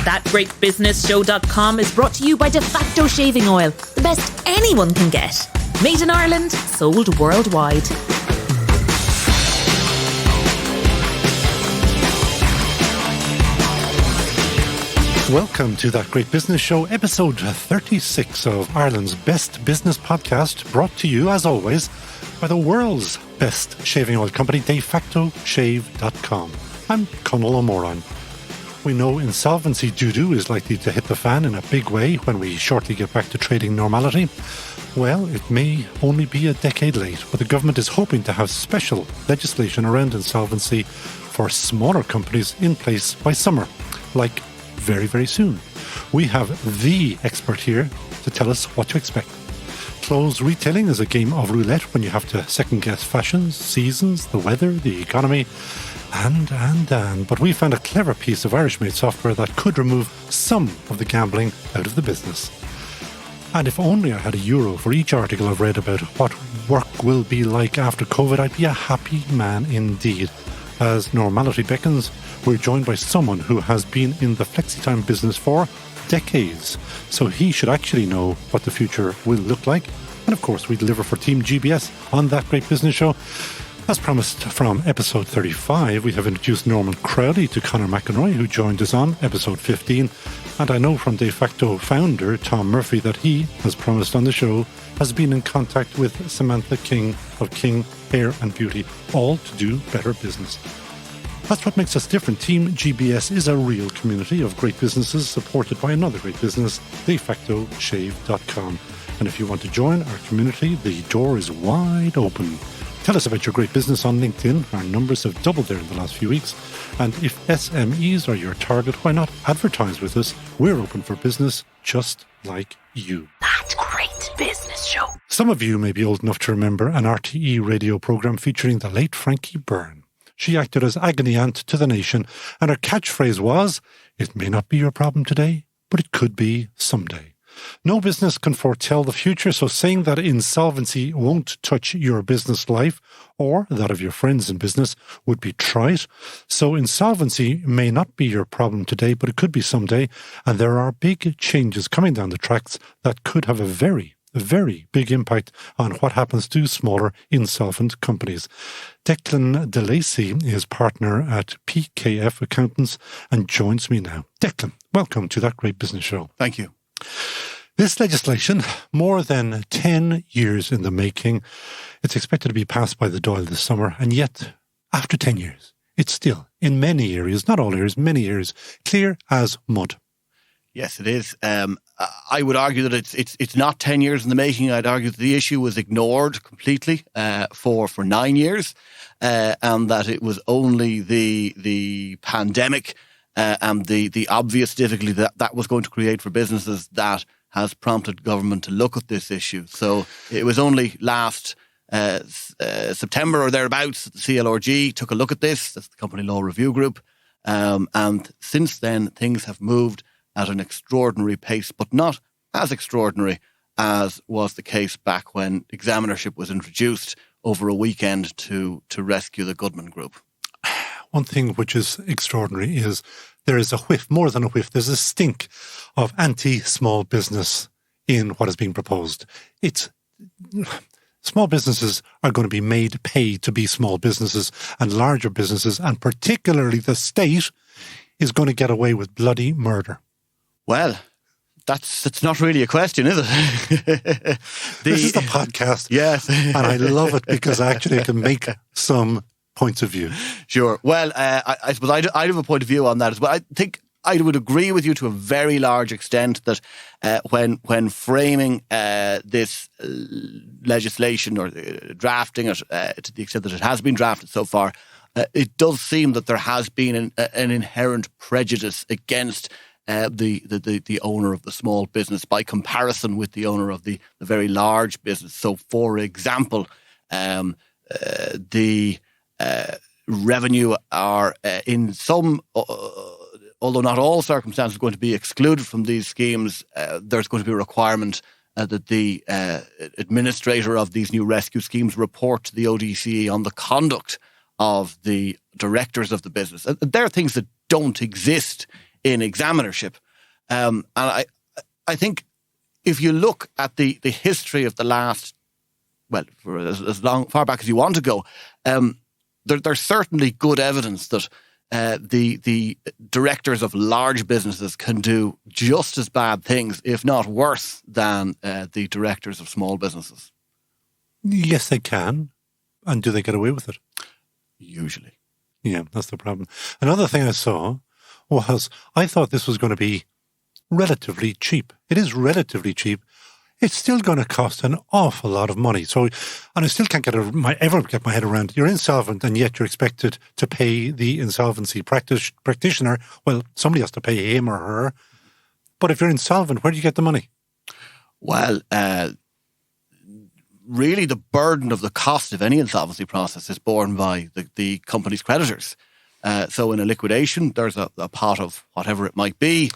ThatGreatBusinessShow.com is brought to you by De facto shaving oil, the best anyone can get. Made in Ireland, sold worldwide. Welcome to That Great Business Show, episode 36 of Ireland's best business podcast, brought to you, as always, by the world's best shaving oil company, defactoshave.com. I'm Conal O'Moran. We know insolvency doo-doo is likely to hit the fan in a big way when we shortly get back to trading normality. Well, it may only be a decade late, but the government is hoping to have special legislation around insolvency for smaller companies in place by summer, like very, very soon. We have the expert here to tell us what to expect. Clothes retailing is a game of roulette when you have to second-guess fashions, seasons, the weather, the economy, and. But we found a clever piece of Irish-made software that could remove some of the gambling out of the business. And if only I had €1 for each article I've read about what work will be like after COVID, I'd be a happy man indeed. As normality beckons, we're joined by someone who has been in the flexi-time business for decades, so he should actually know what the future will look like. And of course, we deliver for TeamGBS on That Great Business Show. As promised from episode 35, we have introduced Norman Crowley to Conor McInroy, who joined us on episode 15. And I know from De facto founder Tom Murphy that he, as promised on the show, has been in contact with Samantha King of King Hair and Beauty, all to do better business. That's what makes us different. TeamGBS is a real community of great businesses supported by another great business, defactoshave.com. And if you want to join our community, the door is wide open. Tell us about your great business on LinkedIn. Our numbers have doubled there in the last few weeks. And if SMEs are your target, why not advertise with us? We're open for business just like you. That Great Business Show. Some of you may be old enough to remember an RTE radio programme featuring the late Frankie Byrne. She acted as agony aunt to the nation, and her catchphrase was, "It may not be your problem today, but it could be someday." No business can foretell the future, so saying that insolvency won't touch your business life or that of your friends in business would be trite. So insolvency may not be your problem today, but it could be someday, and there are big changes coming down the tracks that could have a very big impact on what happens to smaller insolvent companies. Declan de Lacy is partner at PKF Accountants and joins me now. Declan, welcome to That Great Business Show. Thank you. This legislation, more than 10 years in the making, it's expected to be passed by the Dáil this summer, and yet, after 10 years, it's still, in many areas, not all areas, many areas, clear as mud. Yes, it is. I would argue that it's not 10 years in the making. I'd argue that the issue was ignored completely for 9 years, and that it was only the pandemic and the obvious difficulty that was going to create for businesses that has prompted government to look at this issue. So it was only last September or thereabouts that the CLRG took a look at this. That's the Company Law Review Group. And since then, things have moved at an extraordinary pace, but not as extraordinary as was the case back when examinership was introduced over a weekend to rescue the Goodman Group. One thing which is extraordinary is there is a whiff, more than a whiff, there's a stink of anti-small business in what is being proposed. Small businesses are going to be made pay to be small businesses, and larger businesses, and particularly the state, is going to get away with bloody murder. Well, that's not really a question, is it? This is the podcast. Yes. And I love it because actually I can make some points of view. Sure. Well, I suppose I'd have a point of view on that as well. I think I would agree with you to a very large extent that when framing this legislation or drafting it to the extent that it has been drafted so far, it does seem that there has been an inherent prejudice against the owner of the small business by comparison with the owner of the very large business. So, for example, the revenue are in some, although not all circumstances, going to be excluded from these schemes. There's going to be a requirement that the administrator of these new rescue schemes report to the ODCE on the conduct of the directors of the business. There are things that don't exist in examinership. And I think if you look at the history of the last, well, for as far back as you want to go, there's certainly good evidence that the directors of large businesses can do just as bad things, if not worse, than the directors of small businesses. Yes, they can. And do they get away with it? Usually. Yeah, that's the problem. Another thing I saw was, I thought this was going to be relatively cheap. It is relatively cheap. It's still going to cost an awful lot of money. So, and I still can't ever get my head around, you're insolvent and yet you're expected to pay the insolvency practitioner. Well, somebody has to pay him or her. But if you're insolvent, where do you get the money? Well, really the burden of the cost of any insolvency process is borne by the company's creditors. So in a liquidation, there's a pot of whatever it might be.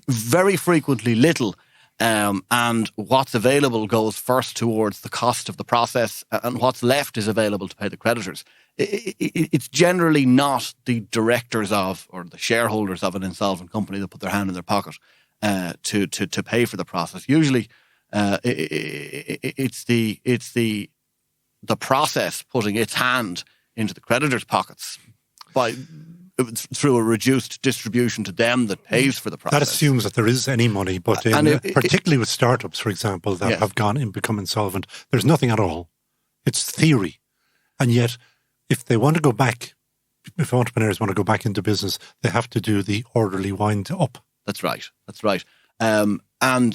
Very frequently little, and what's available goes first towards the cost of the process, and what's left is available to pay the creditors. It's generally not the directors of or the shareholders of an insolvent company that put their hand in their pocket to pay for the process. Usually, it's the process putting its hand into the creditors' pockets through a reduced distribution to them that pays for the process. That assumes that there is any money, but particularly with startups, for example, that have gone and become insolvent, there's nothing at all. It's theory. And yet, if they want to go back, if entrepreneurs want to go back into business, they have to do the orderly wind up. That's right. And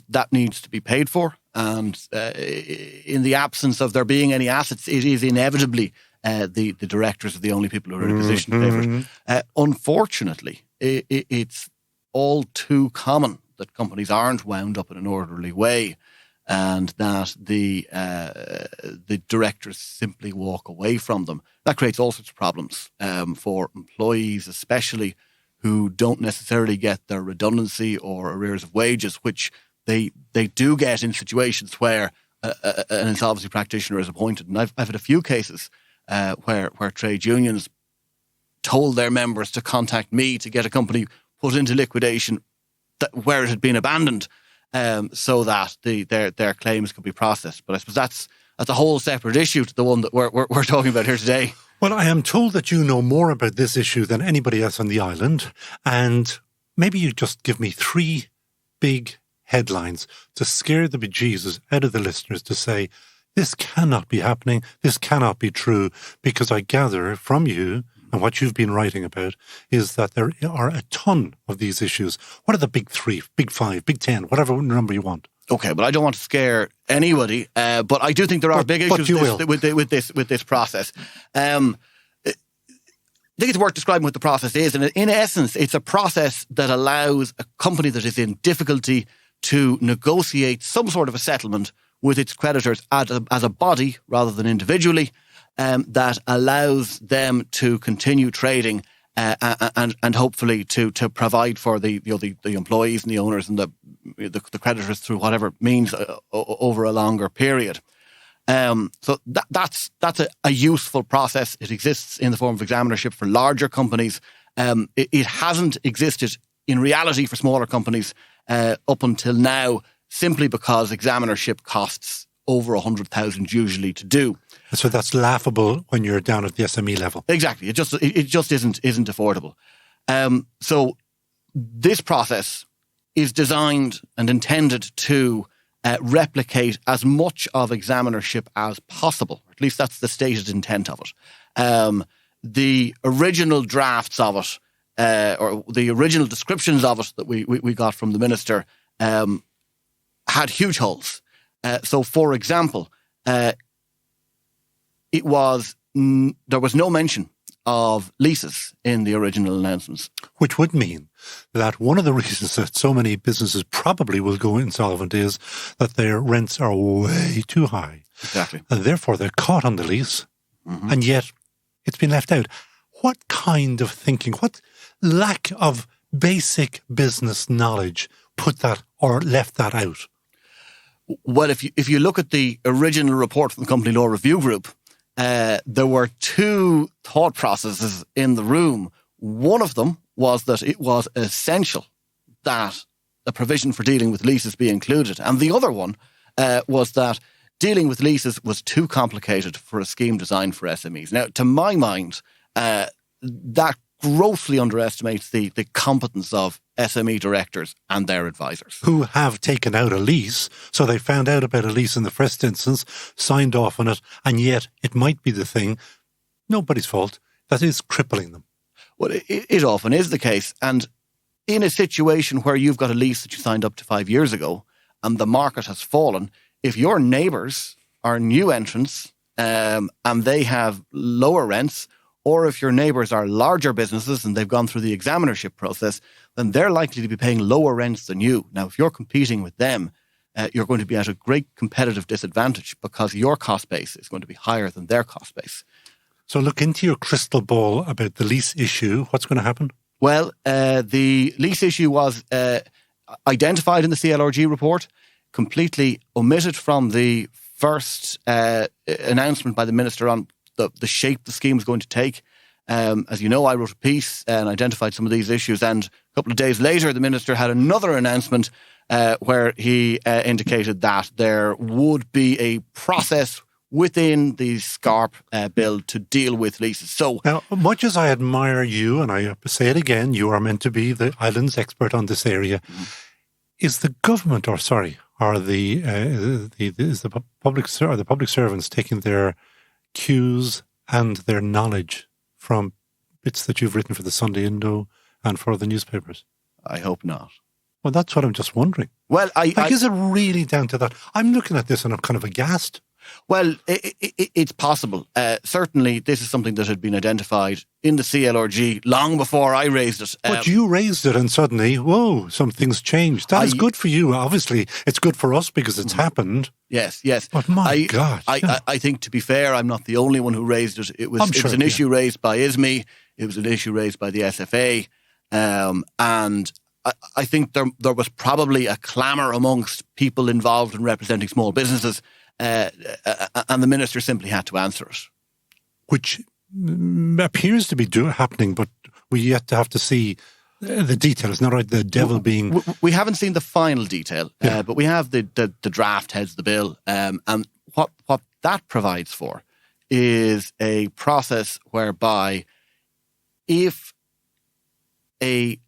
that needs to be paid for. And in the absence of there being any assets, it is inevitably the directors are the only people who are in a position to pay for it. Unfortunately, it's all too common that companies aren't wound up in an orderly way, and that the directors simply walk away from them. That creates all sorts of problems for employees, especially who don't necessarily get their redundancy or arrears of wages, which they do get in situations where an insolvency practitioner is appointed. And I've had a few cases where trade unions told their members to contact me to get a company put into liquidation where it had been abandoned, so that their claims could be processed. But I suppose that's a whole separate issue to the one that we're talking about here today. Well, I am told that you know more about this issue than anybody else on the island, and maybe you just give me 3 big headlines to scare the bejesus out of the listeners to say, this cannot be happening, this cannot be true, because I gather from you and what you've been writing about is that there are a ton of these issues. What are the big 3, big 5, big 10, whatever number you want? Okay, but I don't want to scare anybody. But I do think there are big issues with this process. I think it's worth describing what the process is. And in essence, it's a process that allows a company that is in difficulty to negotiate some sort of a settlement with its creditors as a body rather than individually, that allows them to continue trading and hopefully to provide for the employees and the owners and the creditors through whatever means over a longer period. So that's a useful process. It exists in the form of examinership for larger companies. It hasn't existed in reality for smaller companies up until now, simply because examinership costs over 100,000 usually to do. So that's laughable when you're down at the SME level. Exactly. It just isn't affordable. So this process is designed and intended to replicate as much of examinership as possible. At least that's the stated intent of it. The original drafts of it, or the original descriptions of it that we got from the minister, had huge holes. So, for example, there was no mention of leases in the original announcements. Which would mean that one of the reasons that so many businesses probably will go insolvent is that their rents are way too high. Exactly. And therefore, they're caught on the lease, and yet it's been left out. What kind of thinking, what lack of basic business knowledge put that or left that out? Well, if you look at the original report from the Company Law Review Group, there were 2 thought processes in the room. One of them was that it was essential that a provision for dealing with leases be included. And the other one was that dealing with leases was too complicated for a scheme designed for SMEs. Now, to my mind, that grossly underestimates the competence of SME directors and their advisors. Who have taken out a lease, so they found out about a lease in the first instance, signed off on it, and yet it might be the thing, nobody's fault, that is crippling them. Well, it often is the case. And in a situation where you've got a lease that you signed up to 5 years ago and the market has fallen, if your neighbours are new entrants and they have lower rents, or if your neighbours are larger businesses and they've gone through the examinership process, then they're likely to be paying lower rents than you. Now, if you're competing with them, you're going to be at a great competitive disadvantage because your cost base is going to be higher than their cost base. So look into your crystal ball about the lease issue. What's going to happen? Well, the lease issue was identified in the CLRG report, completely omitted from the first announcement by the Minister on the shape the scheme was going to take. As you know, I wrote a piece and identified some of these issues, and a couple of days later the Minister had another announcement where he indicated that there would be a process within the SCARP bill to deal with leases. So, now, much as I admire you, and I say it again, you are meant to be the island's expert on this area, is the government, or the public servants taking their cues and their knowledge from bits that you've written for the Sunday Indo and for the newspapers? I hope not. Well, that's what I'm just wondering. Well, is it really down to that? I'm looking at this and I'm kind of aghast. Well, it's possible. Certainly, this is something that had been identified in the CLRG long before I raised it. But you raised it and suddenly, whoa, something's changed. That is good for you. Obviously, it's good for us because it's happened. Yes. But my God. I think, to be fair, I'm not the only one who raised it. It was an issue raised by ISME. It was an issue raised by the SFA. And I think there was probably a clamour amongst people involved in representing small businesses. And the Minister simply had to answer it. Which appears to be happening, but we yet to have to see the details. Not right, the devil being... We haven't seen the final detail, but we have the draft heads of the bill. And what that provides for is a process whereby if a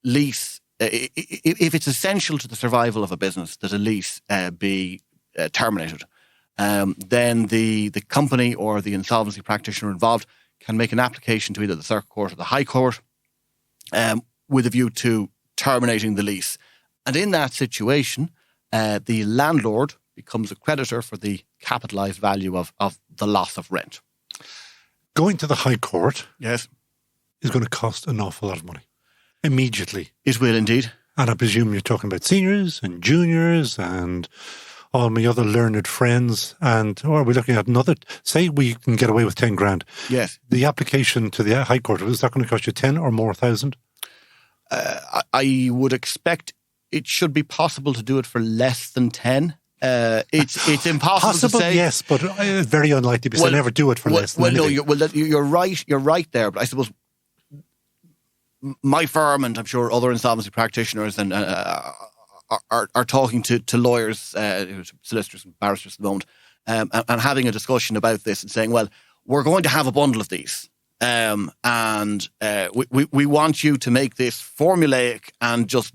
lease, if it's essential to the survival of a business that a lease be terminated, then the company or the insolvency practitioner involved can make an application to either the Circuit Court or the High Court with a view to terminating the lease. And in that situation, the landlord becomes a creditor for the capitalised value of the loss of rent. Going to the High Court is going to cost an awful lot of money. Immediately. It will indeed. And I presume you're talking about seniors and juniors and all my other learned friends, or are we looking at another, say we can get away with 10 grand. Yes. The application to the High Court, is that going to cost you 10 or more thousand? I would expect it should be possible to do it for less than 10. It's impossible to say. Yes, but very unlikely because they never do it for less than anything. You're right. You're right there, but I suppose my firm, and I'm sure other insolvency practitioners and are talking to lawyers, solicitors and barristers at the moment, and having a discussion about this and saying, well, we're going to have a bundle of these. And we want you to make this formulaic and just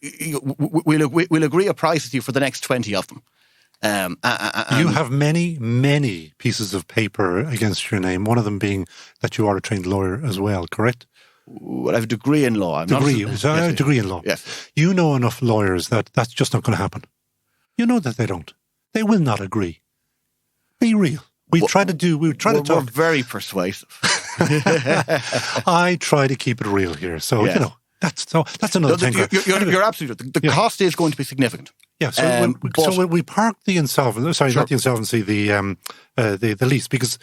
we'll agree a price with you for the next 20 of them. You have many pieces of paper against your name, one of them being that you are a trained lawyer as well, correct? Well, I have a degree in law. A degree in law. Yes. You know enough lawyers that that's just not going to happen. You know that they don't. They will not agree. Be real. We try to talk. We're very persuasive. I try to keep it real here. So, that's another thing. You're absolutely right. The cost is going to be significant. Yeah, so we park the insolvency, sorry, not the insolvency, the lease, because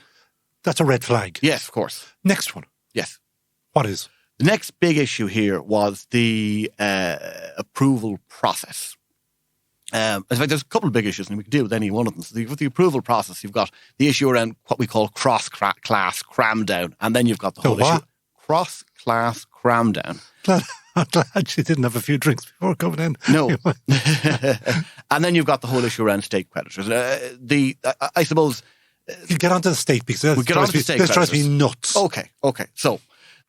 that's a red flag. Yes, of course. Next one. Yes. What is? The next big issue here was the approval process. In fact, there's a couple of big issues, and we can deal with any one of them. So with the approval process, you've got the issue around what we call cross-class cram down, and then you've got the whole issue. cross-class cram down. I'm glad you didn't have a few drinks before coming in. No. And then you've got the whole issue around state creditors. I suppose... You get onto the state because this drives me nuts. Okay. So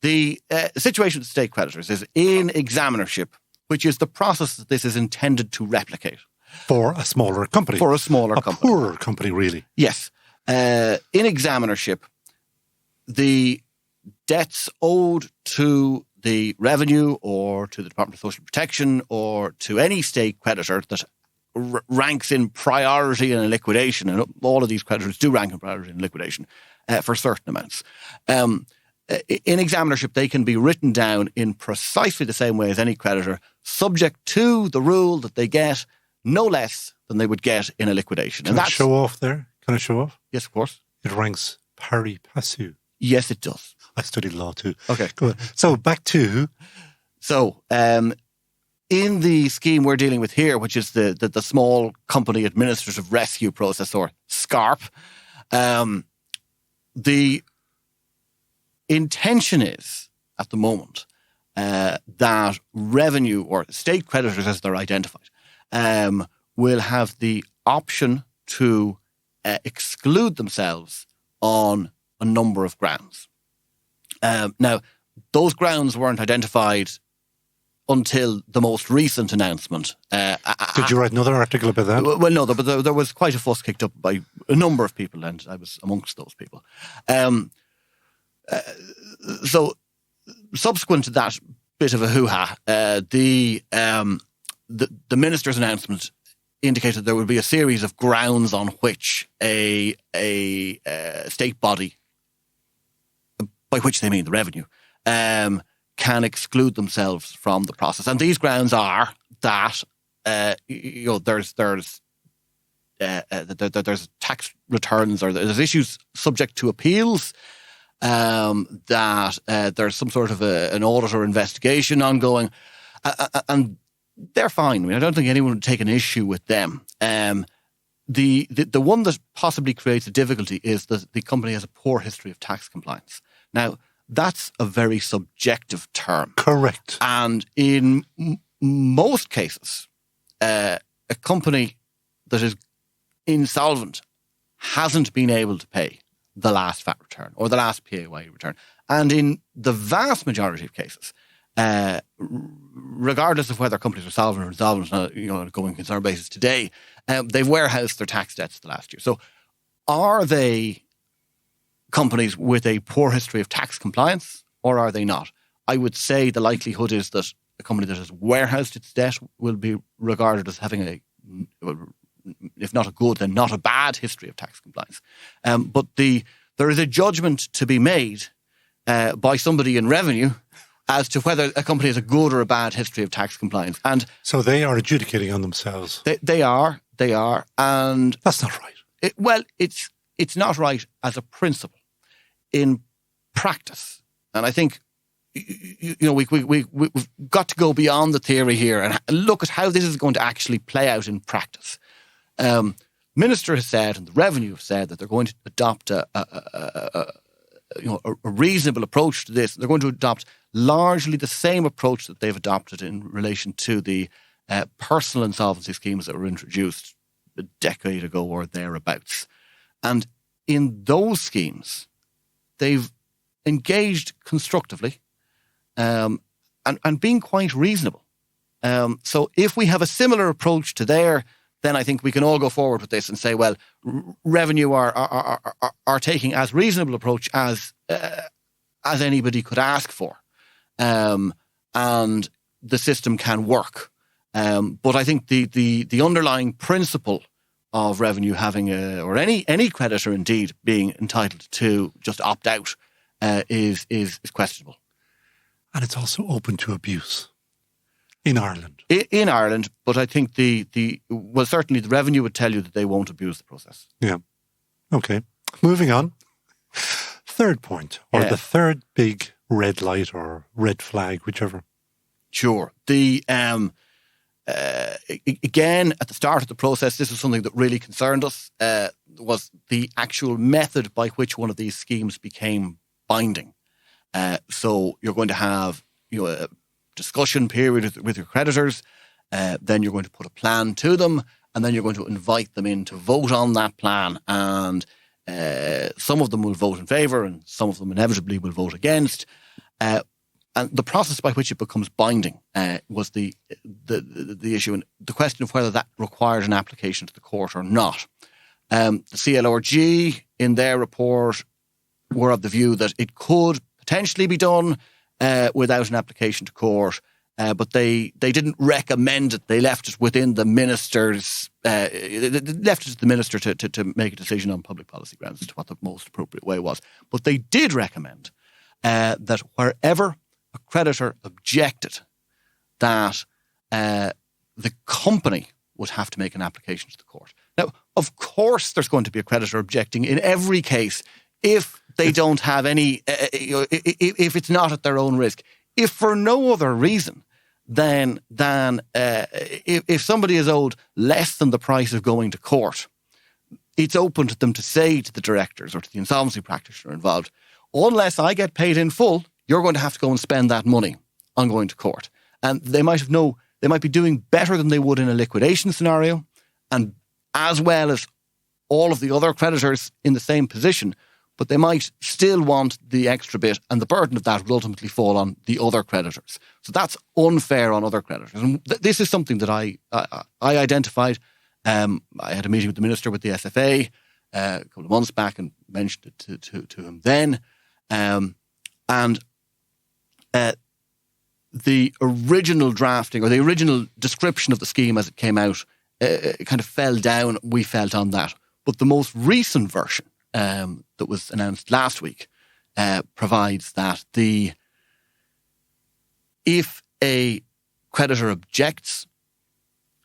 the situation with state creditors is in examinership, which is the process that this is intended to replicate. For a smaller company. For a smaller company. A poorer company, really. Yes. In examinership, the debts owed to the revenue or to the Department of Social Protection or to any state creditor that ranks in priority in a liquidation, and all of these creditors do rank in priority in liquidation for certain amounts. In examinership, they can be written down in precisely the same way as any creditor, subject to the rule that they get no less than they would get in a liquidation. Can I show off there? Can I show off? Yes, of course. It ranks pari passu. Yes, it does. I studied law too. Okay. Go on. So back to... So, in the scheme we're dealing with here, which is the Small Company Administrative Rescue Process, or SCARP, the intention is, at the moment, that revenue or state creditors, as they're identified, will have the option to exclude themselves on a number of grounds. Now, those grounds weren't identified until the most recent announcement. Did you write another article about that? Well, no, but there was quite a fuss kicked up by a number of people, and I was amongst those people. So, subsequent to that bit of a hoo-ha, the minister's announcement indicated there would be a series of grounds on which a state body, by which they mean the revenue, can exclude themselves from the process. And these grounds are that there's tax returns, or there's issues subject to appeals, that there's some sort of an audit or investigation ongoing, and they're fine. I mean, I don't think anyone would take an issue with them. The one that possibly creates a difficulty is that the company has a poor history of tax compliance. Now, that's a very subjective term. Correct. And in most cases, a company that is insolvent hasn't been able to pay the last VAT return or the last PAYE return. And in the vast majority of cases, regardless of whether companies are solvent or insolvent on a going concern basis today, they've warehoused their tax debts the last year. So are they companies with a poor history of tax compliance, or are they not? I would say the likelihood is that a company that has warehoused its debt will be regarded as having if not a good, then not a bad history of tax compliance. But there is a judgment to be made by somebody in revenue as to whether a company has a good or a bad history of tax compliance. And so they are adjudicating on themselves. They are, and that's not right. It's not right as a principle. In practice, and I think we've got to go beyond the theory here and look at how this is going to actually play out in practice. Minister has said, and the Revenue have said, that they're going to adopt a reasonable approach to this. They're going to adopt largely the same approach that they've adopted in relation to the personal insolvency schemes that were introduced a decade ago or thereabouts. And in those schemes, they've engaged constructively and being quite reasonable. So if we have a similar approach to there, then I think we can all go forward with this and say, well, Revenue are taking as reasonable approach as anybody could ask for, and the system can work. But I think the underlying principle of Revenue having or any creditor indeed being entitled to just opt out is questionable. And it's also open to abuse in Ireland. In Ireland, but I think certainly the Revenue would tell you that they won't abuse the process. Yeah. Okay. Moving on. Third point, or the third big red light or red flag, whichever. Sure. Again, at the start of the process, this was something that really concerned us, was the actual method by which one of these schemes became binding. So you're going to have a discussion period with your creditors. Then you're going to put a plan to them, and then you're going to invite them in to vote on that plan. And some of them will vote in favour, and some of them inevitably will vote against. And the process by which it becomes binding was the issue, and the question of whether that required an application to the court or not. The CLRG, in their report, were of the view that it could potentially be done without an application to court, but they didn't recommend it. They left it within the minister's. They left it to the minister to make a decision on public policy grounds as to what the most appropriate way was. But they did recommend that wherever a creditor objected, that the company would have to make an application to the court. Now, of course, there's going to be a creditor objecting in every case if they don't have any, if it's not at their own risk. If for no other reason than if somebody is owed less than the price of going to court, it's open to them to say to the directors or to the insolvency practitioner involved, unless I get paid in full, you're going to have to go and spend that money on going to court. And they might be doing better than they would in a liquidation scenario, and as well as all of the other creditors in the same position, but they might still want the extra bit, and the burden of that will ultimately fall on the other creditors. So that's unfair on other creditors. And this is something that I identified. I had a meeting with the minister with the SFA a couple of months back and mentioned it to him then. And the original drafting or the original description of the scheme as it came out kind of fell down, we felt, on that. But the most recent version that was announced last week provides that if a creditor objects,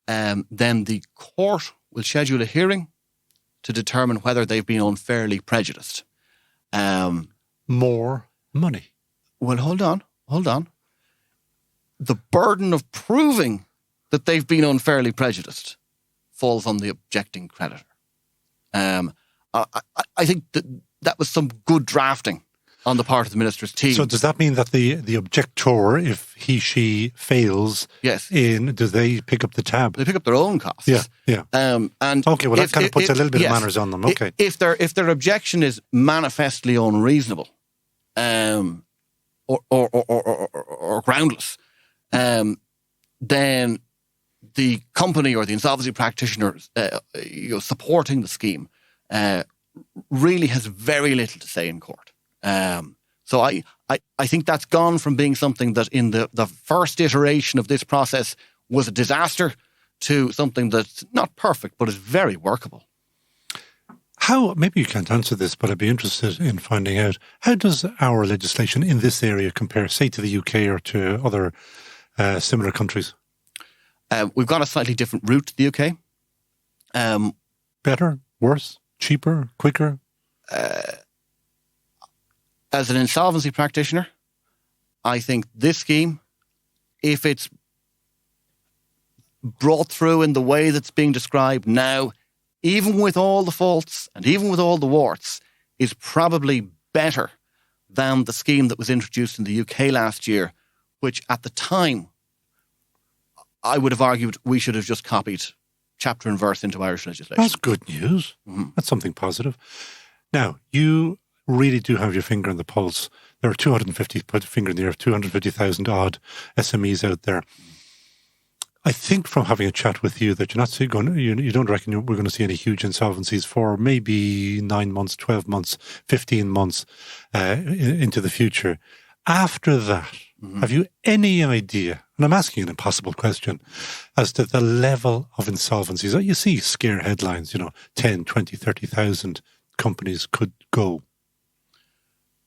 then the court will schedule a hearing to determine whether they've been unfairly prejudiced. More money. Well, hold on. The burden of proving that they've been unfairly prejudiced falls on the objecting creditor. I think that was some good drafting on the part of the minister's team. So does that mean that the objector, if she fails, yes, do they pick up the tab? They pick up their own costs. Yeah. And okay, well, that kind of puts a little bit of manners on them. Okay. If their objection is manifestly unreasonable, or groundless, then the company or the insolvency practitioner supporting the scheme really has very little to say in court. So I think that's gone from being something that in the first iteration of this process was a disaster to something that's not perfect but is very workable. Maybe you can't answer this, but I'd be interested in finding out, how does our legislation in this area compare, say, to the UK or to other similar countries? We've got a slightly different route to the UK. Better, worse, cheaper, quicker? As an insolvency practitioner, I think this scheme, if it's brought through in the way that's being described now, even with all the faults and even with all the warts, is probably better than the scheme that was introduced in the UK last year, which at the time, I would have argued we should have just copied chapter and verse into Irish legislation. That's good news. Mm-hmm. That's something positive. Now, you really do have your finger on the pulse. There are 250, put a finger in the air, 250,000 odd SMEs out there. I think from having a chat with you that you're not going, you don't reckon we're going to see any huge insolvencies for maybe 9 months, 12 months, 15 months into the future. After that, have you any idea, and I'm asking an impossible question, as to the level of insolvencies? You see scare headlines, 10, 20, 30,000 companies could go.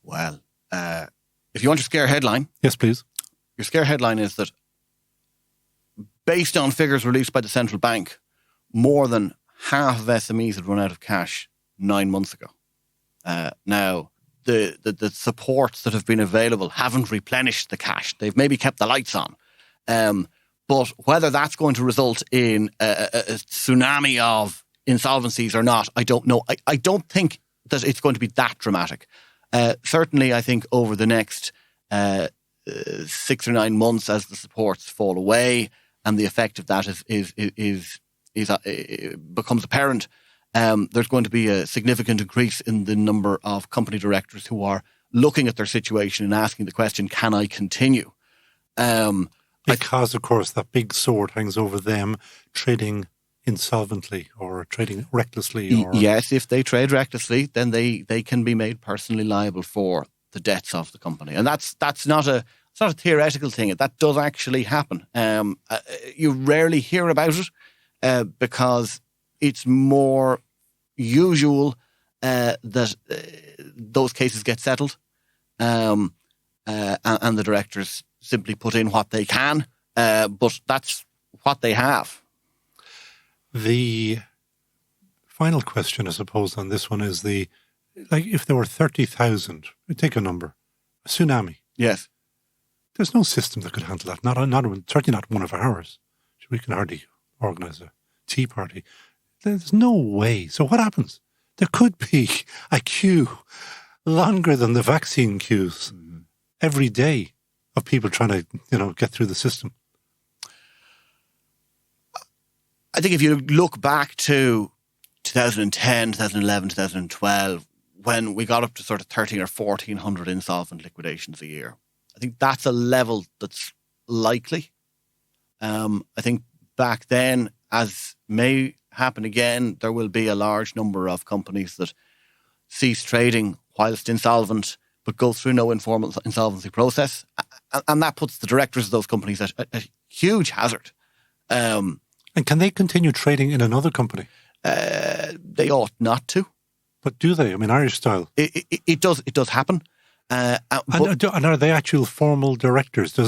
Well, if you want your scare headline. Yes, please. Your scare headline is that based on figures released by the central bank, more than half of SMEs had run out of cash 9 months ago. Now, the supports that have been available haven't replenished the cash. They've maybe kept the lights on. But whether that's going to result in a tsunami of insolvencies or not, I don't know. I don't think that it's going to be that dramatic. Certainly, I think over the next 6 or 9 months, as the supports fall away and the effect of that becomes apparent, there's going to be a significant increase in the number of company directors who are looking at their situation and asking the question, can I continue? Because, of course, that big sword hangs over them trading insolvently or trading recklessly. Or... Yes, if they trade recklessly, then they can be made personally liable for the debts of the company. And that's not a theoretical thing. That does actually happen. You rarely hear about it because it's more usual that those cases get settled and the directors simply put in what they can, but that's what they have. The final question, I suppose, on this one is if there were 30,000, take a number, a tsunami. Yes. There's no system that could handle that. Certainly not one of ours. We can hardly organise a tea party. There's no way. So what happens? There could be a queue longer than the vaccine queues every day of people trying to, get through the system. I think if you look back to 2010, 2011, 2012, when we got up to sort of 13 or 1,400 insolvent liquidations a year, I think that's a level that's likely. I think back then, as may happen again, there will be a large number of companies that cease trading whilst insolvent, but go through no informal insolvency process. And that puts the directors of those companies at a huge hazard. And can they continue trading in another company? They ought not to. But do they? I mean, Irish style. It does happen. And are they actual formal directors?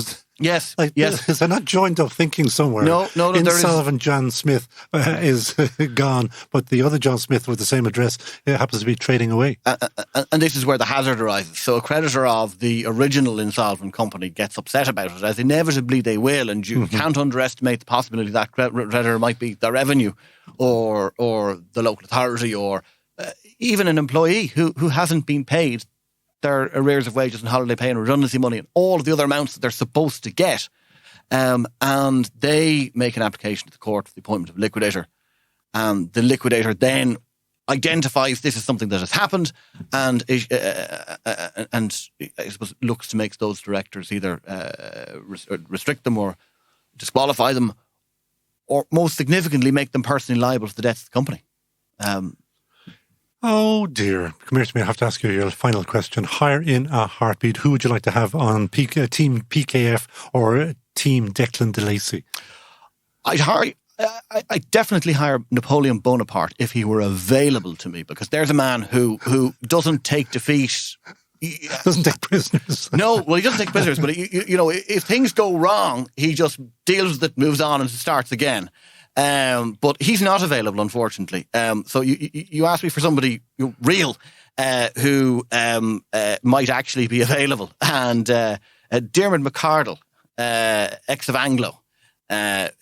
Yes. Yes. Is there not joined up thinking somewhere? No. Insolvent John Smith is gone, but the other John Smith with the same address happens to be trading away. And this is where the hazard arises. So a creditor of the original insolvent company gets upset about it, as inevitably they will, and you can't underestimate the possibility that creditor might be the revenue or the local authority or even an employee who hasn't been paid their arrears of wages and holiday pay and redundancy money and all of the other amounts that they're supposed to get. And they make an application to the court for the appointment of a liquidator. And the liquidator then identifies this is something that has happened and I suppose looks to make those directors either restrict them or disqualify them, or most significantly make them personally liable for the debts of the company. Oh dear. Come here to me. I have to ask you your final question. Hire in a heartbeat. Who would you like to have on Team PKF or Team Declan de Lacy? I'd definitely hire Napoleon Bonaparte if he were available to me, because there's a man who doesn't take defeat. Doesn't take prisoners. No, well, he doesn't take prisoners, but if things go wrong, he just deals with it, moves on and starts again. But he's not available, unfortunately. So you asked me for somebody real who might actually be available. And Diarmuid McArdle, ex-Anglo,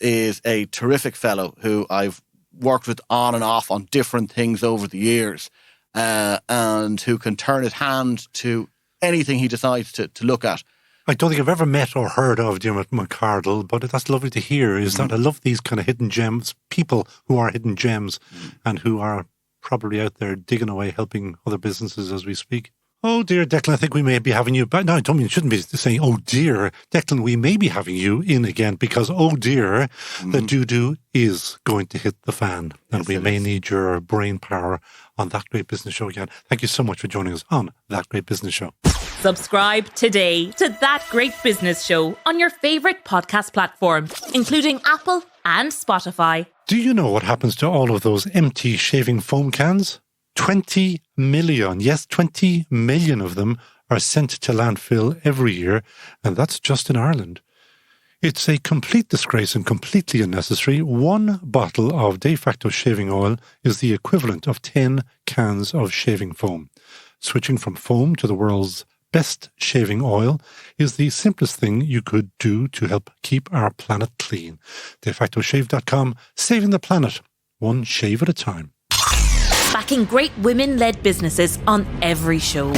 is a terrific fellow who I've worked with on and off on different things over the years, and who can turn his hand to anything he decides to look at. I don't think I've ever met or heard of Diarmuid McArdle, but that's lovely to hear, is that I love these kind of hidden gems, people who are hidden gems and who are probably out there digging away, helping other businesses as we speak. Oh dear, Declan, I think we may be having you back. No, I don't mean, shouldn't be saying, oh dear, Declan, we may be having you in again because, oh dear, the doo-doo is going to hit the fan. And we may need your brain power on That Great Business Show again. Thank you so much for joining us on That Great Business Show. Subscribe today to That Great Business Show on your favourite podcast platform, including Apple and Spotify. Do you know what happens to all of those empty shaving foam cans? 20 million, yes, 20 million of them are sent to landfill every year, and that's just in Ireland. It's a complete disgrace and completely unnecessary. One bottle of de facto shaving oil is the equivalent of 10 cans of shaving foam. Switching from foam to the world's best shaving oil is the simplest thing you could do to help keep our planet clean. defactoshave.com, saving the planet, one shave at a time. Backing great women-led businesses on every show.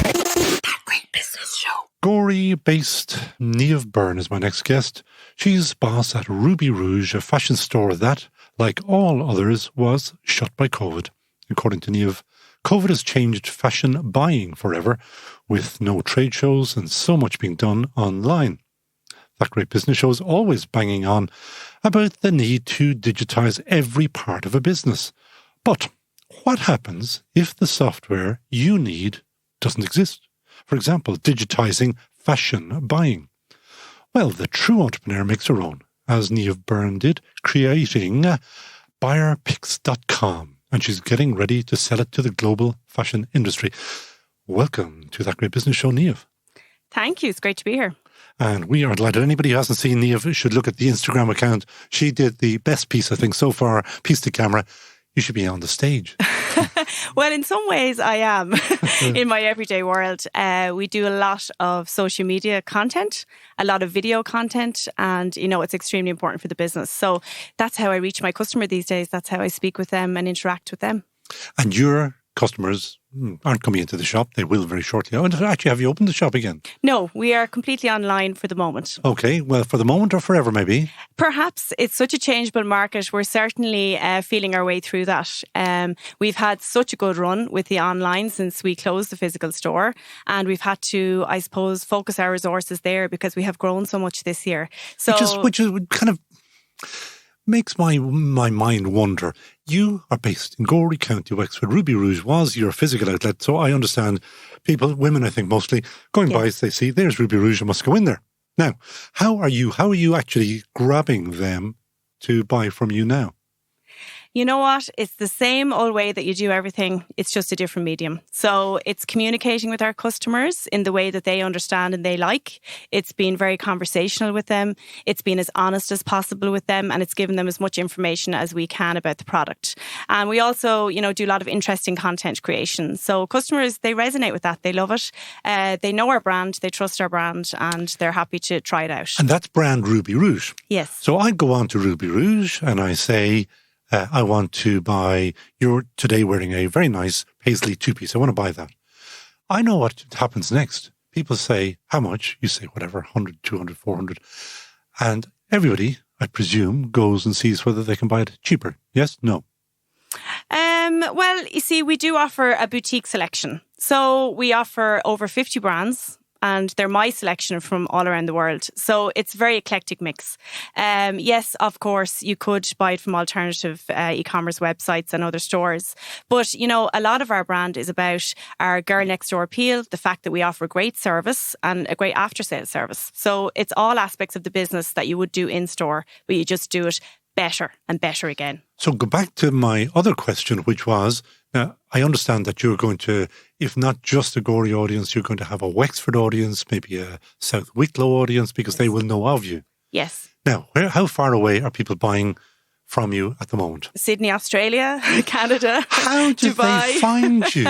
Great Business Show. Gorey-based Niamh Byrne is my next guest. She's boss at Ruby Rouge, a fashion store that, like all others, was shut by COVID. According to Niamh, COVID has changed fashion buying forever, with no trade shows and so much being done online. That Great Business Show is always banging on about the need to digitise every part of a business. But what happens if the software you need doesn't exist? For example, digitising fashion buying. Well, the true entrepreneur makes her own, as Niamh Byrne did, creating buyerpicks.com, and she's getting ready to sell it to the global fashion industry. Welcome to That Great Business Show, Niamh. Thank you. It's great to be here. And we are delighted. Anybody who hasn't seen Niamh should look at the Instagram account. She did the best piece, I think, so far, piece to camera. You should be on the stage. Well, in some ways I am in my everyday world. We do a lot of social media content, a lot of video content, and, it's extremely important for the business. So that's how I reach my customer these days. That's how I speak with them and interact with them. And your customers aren't coming into the shop. They will very shortly. Oh, actually, have you opened the shop again? No, we are completely online for the moment. Okay, well, for the moment or forever, maybe? Perhaps. It's such a changeable market. We're certainly feeling our way through that. We've had such a good run with the online since we closed the physical store, and we've had to, I suppose, focus our resources there because we have grown so much this year. So, which is kind of makes my mind wonder. You are based in Gorey, County Wexford. Ruby Rouge was your physical outlet, so I understand people, women I think mostly, going by, they see, there's Ruby Rouge, I must go in there. Now, how are you actually grabbing them to buy from you now? You know what? It's the same old way that you do everything. It's just a different medium. So it's communicating with our customers in the way that they understand and they like. It's been very conversational with them. It's been as honest as possible with them, and it's given them as much information as we can about the product. And we also, do a lot of interesting content creation. So customers, they resonate with that. They love it. They know our brand. They trust our brand, and they're happy to try it out. And that's brand Ruby Rouge. Yes. So I go on to Ruby Rouge and I say, I want to buy, you're today wearing a very nice paisley two-piece. I want to buy that. I know what happens next. People say, how much? You say, whatever, 100, 200, 400. And everybody, I presume, goes and sees whether they can buy it cheaper. Yes? No? Well, you see, we do offer a boutique selection. So we offer over 50 brands, and they're my selection from all around the world. So it's a very eclectic mix. Yes, of course, you could buy it from alternative e-commerce websites and other stores. But, a lot of our brand is about our girl next door appeal, the fact that we offer great service and a great after-sales service. So it's all aspects of the business that you would do in store, but you just do it better and better again. So go back to my other question, which was, I understand that you're going to, if not just a Gorey audience, you're going to have a Wexford audience, maybe a South Wicklow audience, because they will know of you. Yes. Now, how far away are people buying from you at the moment? Sydney, Australia, Canada, How do Dubai. they find you?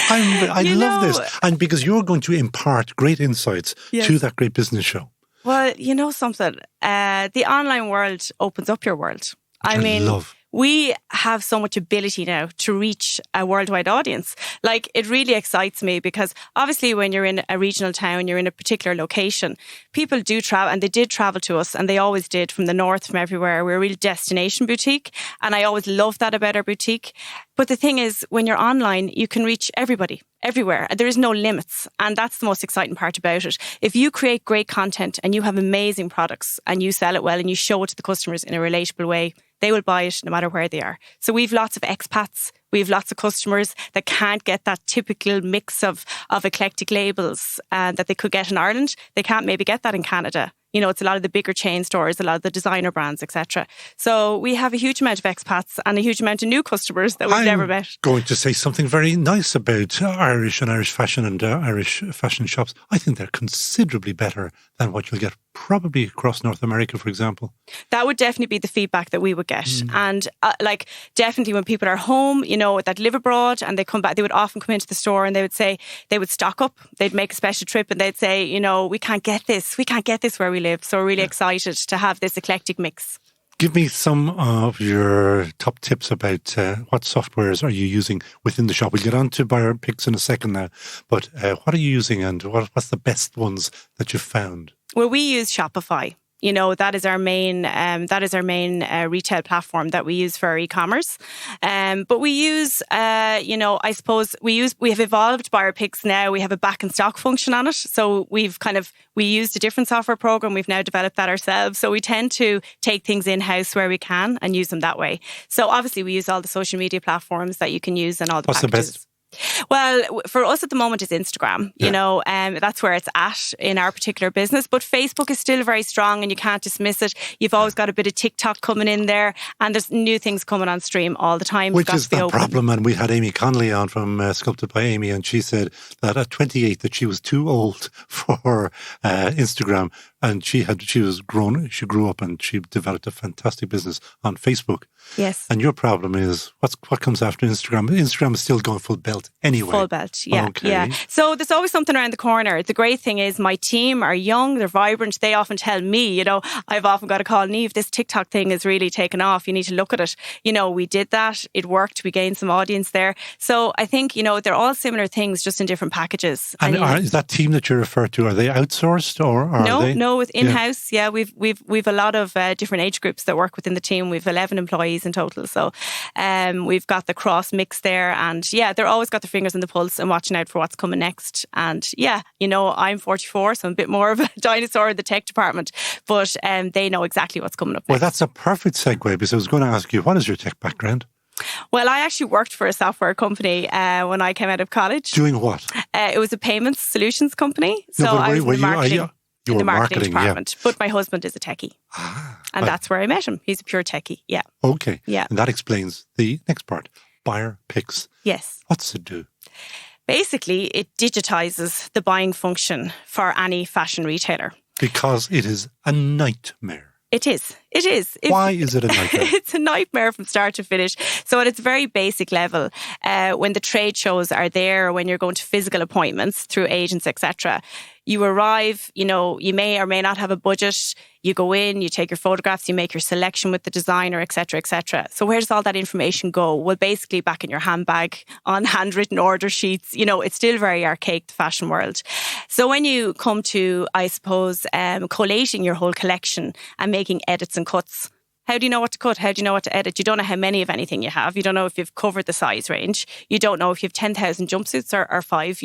I love this. And because you're going to impart great insights to That Great Business Show. Well, you know something? The online world opens up your world. I mean, love. We have so much ability now to reach a worldwide audience. Like, it really excites me because obviously when you're in a regional town, you're in a particular location, people do travel, and they did travel to us, and they always did, from the north, from everywhere. We're a real destination boutique, and I always love that about our boutique. But the thing is, when you're online, you can reach everybody, everywhere. There is no limits. And that's the most exciting part about it. If you create great content and you have amazing products and you sell it well and you show it to the customers in a relatable way, they will buy it no matter where they are. So we've lots of expats. We have lots of customers that can't get that typical mix of eclectic labels that they could get in Ireland. They can't maybe get that in Canada. It's a lot of the bigger chain stores, a lot of the designer brands, etc. So we have a huge amount of expats and a huge amount of new customers that we've never met. I'm going to say something very nice about Irish and Irish fashion and Irish fashion shops. I think they're considerably better than what you'll get probably across North America, for example. That would definitely be the feedback that we would get. And definitely when people are home, that live abroad and they come back, they would often come into the store and they would say, they would stock up, they'd make a special trip and they'd say, we can't get this where we live. So we're really excited to have this eclectic mix. Give me some of your top tips about what softwares are you using within the shop. We'll get on to buyer picks in a second now, but what are you using and what's the best ones that you've found? Well, we use Shopify. You know, that is our main retail platform that we use for our e-commerce. But we use, I suppose we have evolved buyer picks now. We have a back in stock function on it. So we used a different software program. We've now developed that ourselves. So we tend to take things in-house where we can and use them that way. So obviously we use all the social media platforms that you can use and all the packages. What's the best? Well, for us at the moment, it's Instagram. That's where it's at in our particular business. But Facebook is still very strong and you can't dismiss it. You've always got a bit of TikTok coming in there and there's new things coming on stream all the time. Which is the problem. And we had Amy Connolly on from Sculpted by Amy, and she said that at 28 that she was too old for Instagram. And she grew up and she developed a fantastic business on Facebook. Yes. And your problem is, what comes after Instagram? Instagram is still going full belt anyway. Full belt, yeah. Okay. Yeah. So there's always something around the corner. The great thing is my team are young, they're vibrant. They often tell me, I've often got to call Niamh, this TikTok thing is really taken off. You need to look at it. We did that. It worked. We gained some audience there. So I think, they're all similar things, just in different packages. And is that team that you refer to, are they outsourced or are they? No, with in-house. Yeah, we've a lot of different age groups that work within the team. We've 11 employees in total. So we've got the cross mix there. And they're always got their fingers on the pulse and watching out for what's coming next. And I'm 44, so I'm a bit more of a dinosaur in the tech department. But they know exactly what's coming up next. Well, that's a perfect segue, because I was going to ask you, what is your tech background? Well, I actually worked for a software company when I came out of college. Doing what? It was a payments solutions company. So I was in the marketing department. Yeah. But my husband is a techie. And that's where I met him. He's a pure techie. Yeah. Okay. Yeah. And that explains the next part. Buyer picks. Yes. What's it do? Basically, it digitizes the buying function for any fashion retailer. Because it is a nightmare. It is. Why is it a nightmare? It's a nightmare from start to finish. So at its very basic level, when the trade shows are there, when you're going to physical appointments through agents, etc., you arrive, you may or may not have a budget. You go in, you take your photographs, you make your selection with the designer, etc., etc. So where does all that information go? Well, basically back in your handbag on handwritten order sheets. It's still very archaic, the fashion world. So when you come to, I suppose, collating your whole collection and making edits and cuts, how do you know what to cut? How do you know what to edit? You don't know how many of anything you have. You don't know if you've covered the size range. You don't know if you have 10,000 jumpsuits or 5.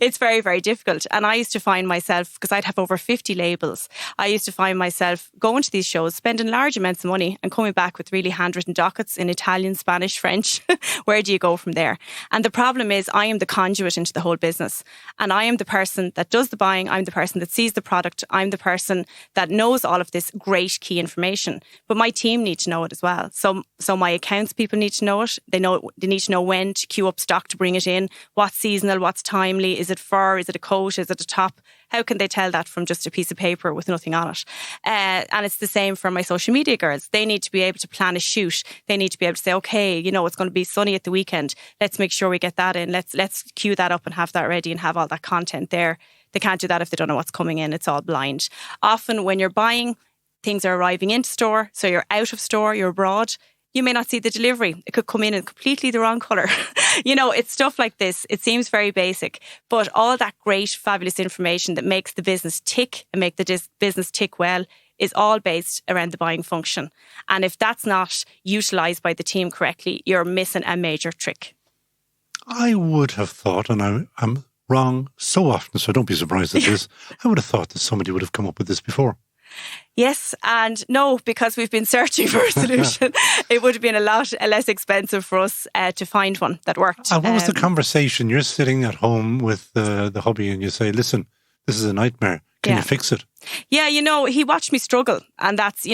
It's very, very difficult. And I used to find myself, because I'd have over 50 labels, I used to find myself going to these shows, spending large amounts of money and coming back with really handwritten dockets in Italian, Spanish, French. Where do you go from there? And the problem is I am the conduit into the whole business. And I am the person that does the buying. I'm the person that sees the product. I'm the person that knows all of this great key information. But my team need to know it as well. So my accounts people need to know it. They need to know when to queue up stock to bring it in, what's seasonal, what's timely, is it fur, is it a coat, is it a top? How can they tell that from just a piece of paper with nothing on it? And it's the same for my social media girls. They need to be able to plan a shoot. They need to be able to say, okay, it's going to be sunny at the weekend. Let's make sure we get that in. Let's queue that up and have that ready and have all that content there. They can't do that if they don't know what's coming in. It's all blind. Often when you're buying, things are arriving into store, so you're out of store, you're abroad. You may not see the delivery. It could come in completely the wrong colour. It's stuff like this. It seems very basic, but all that great, fabulous information that makes the business tick and make the business tick well is all based around the buying function. And if that's not utilised by the team correctly, you're missing a major trick. I would have thought, and I'm wrong so often, so don't be surprised at this, I would have thought that somebody would have come up with this before. Yes and no, because we've been searching for a solution. It would have been a lot less expensive for us to find one that worked. And what was the conversation? You're sitting at home with the hubby and you say, listen, this is a nightmare. Can you fix it? Yeah, he watched me struggle, and that's, he's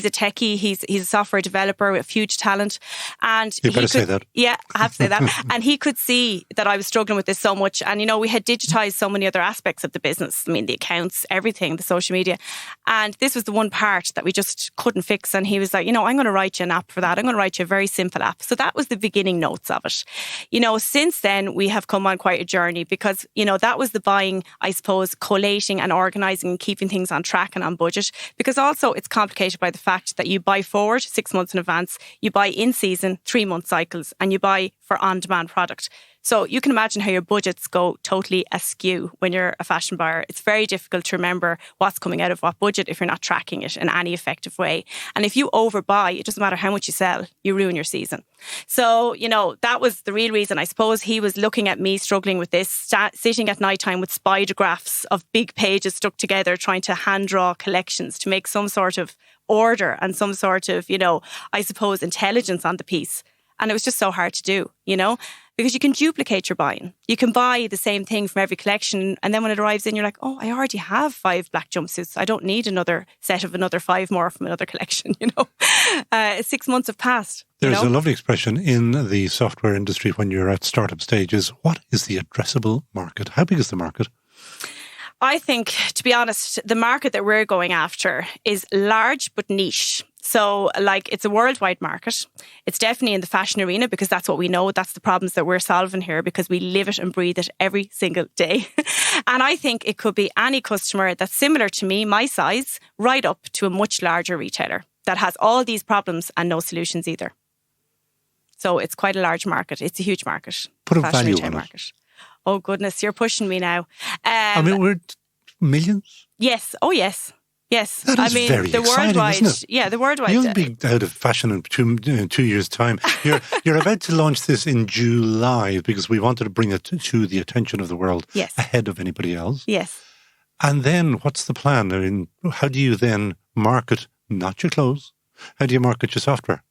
a techie, he's a software developer with huge talent, and you better say that. Yeah, I have to say that. And he could see that I was struggling with this so much, and we had digitized so many other aspects of the business. I mean, the accounts, everything, the social media, and this was the one part that we just couldn't fix. And he was like, I'm going to write you an app for that. I'm going to write you a very simple app. So that was the beginning notes of it. Since then we have come on quite a journey, because that was the buying, I suppose, collating and organising and keeping things on track and on budget, because also it's complicated by the fact that you buy forward 6 months in advance, you buy in season 3-month cycles, and you buy for on-demand product. So you can imagine how your budgets go totally askew when you're a fashion buyer. It's very difficult to remember what's coming out of what budget if you're not tracking it in any effective way. And if you overbuy, it doesn't matter how much you sell, you ruin your season. So, that was the real reason. I suppose he was looking at me struggling with this, sitting at night time with spider graphs of big pages stuck together, trying to hand draw collections to make some sort of order and some sort of, I suppose, intelligence on the piece. And it was just so hard to do, because you can duplicate your buying. You can buy the same thing from every collection. And then when it arrives in, you're like, oh, I already have 5 black jumpsuits. I don't need another set of another 5 more from another collection, 6 months have passed. There's a lovely expression in the software industry when you're at startup stages. What is the addressable market? How big is the market? I think, to be honest, the market that we're going after is large but niche. So, it's a worldwide market. It's definitely in the fashion arena because that's what we know. That's the problems that we're solving here because we live it and breathe it every single day. And I think it could be any customer that's similar to me, my size, right up to a much larger retailer that has all these problems and no solutions either. So it's quite a large market. It's a huge market. Put a value on it. Oh, goodness, you're pushing me now. We're millions? Yes. Oh, yes. Yes. That is very the exciting, worldwide, isn't it? Yeah, the worldwide. You'll be out of fashion in 2 years' time. You're about to launch this in July because we wanted to bring it to the attention of the world ahead of anybody else. Yes. And then what's the plan? I mean, how do you then market not your clothes? How do you market your software?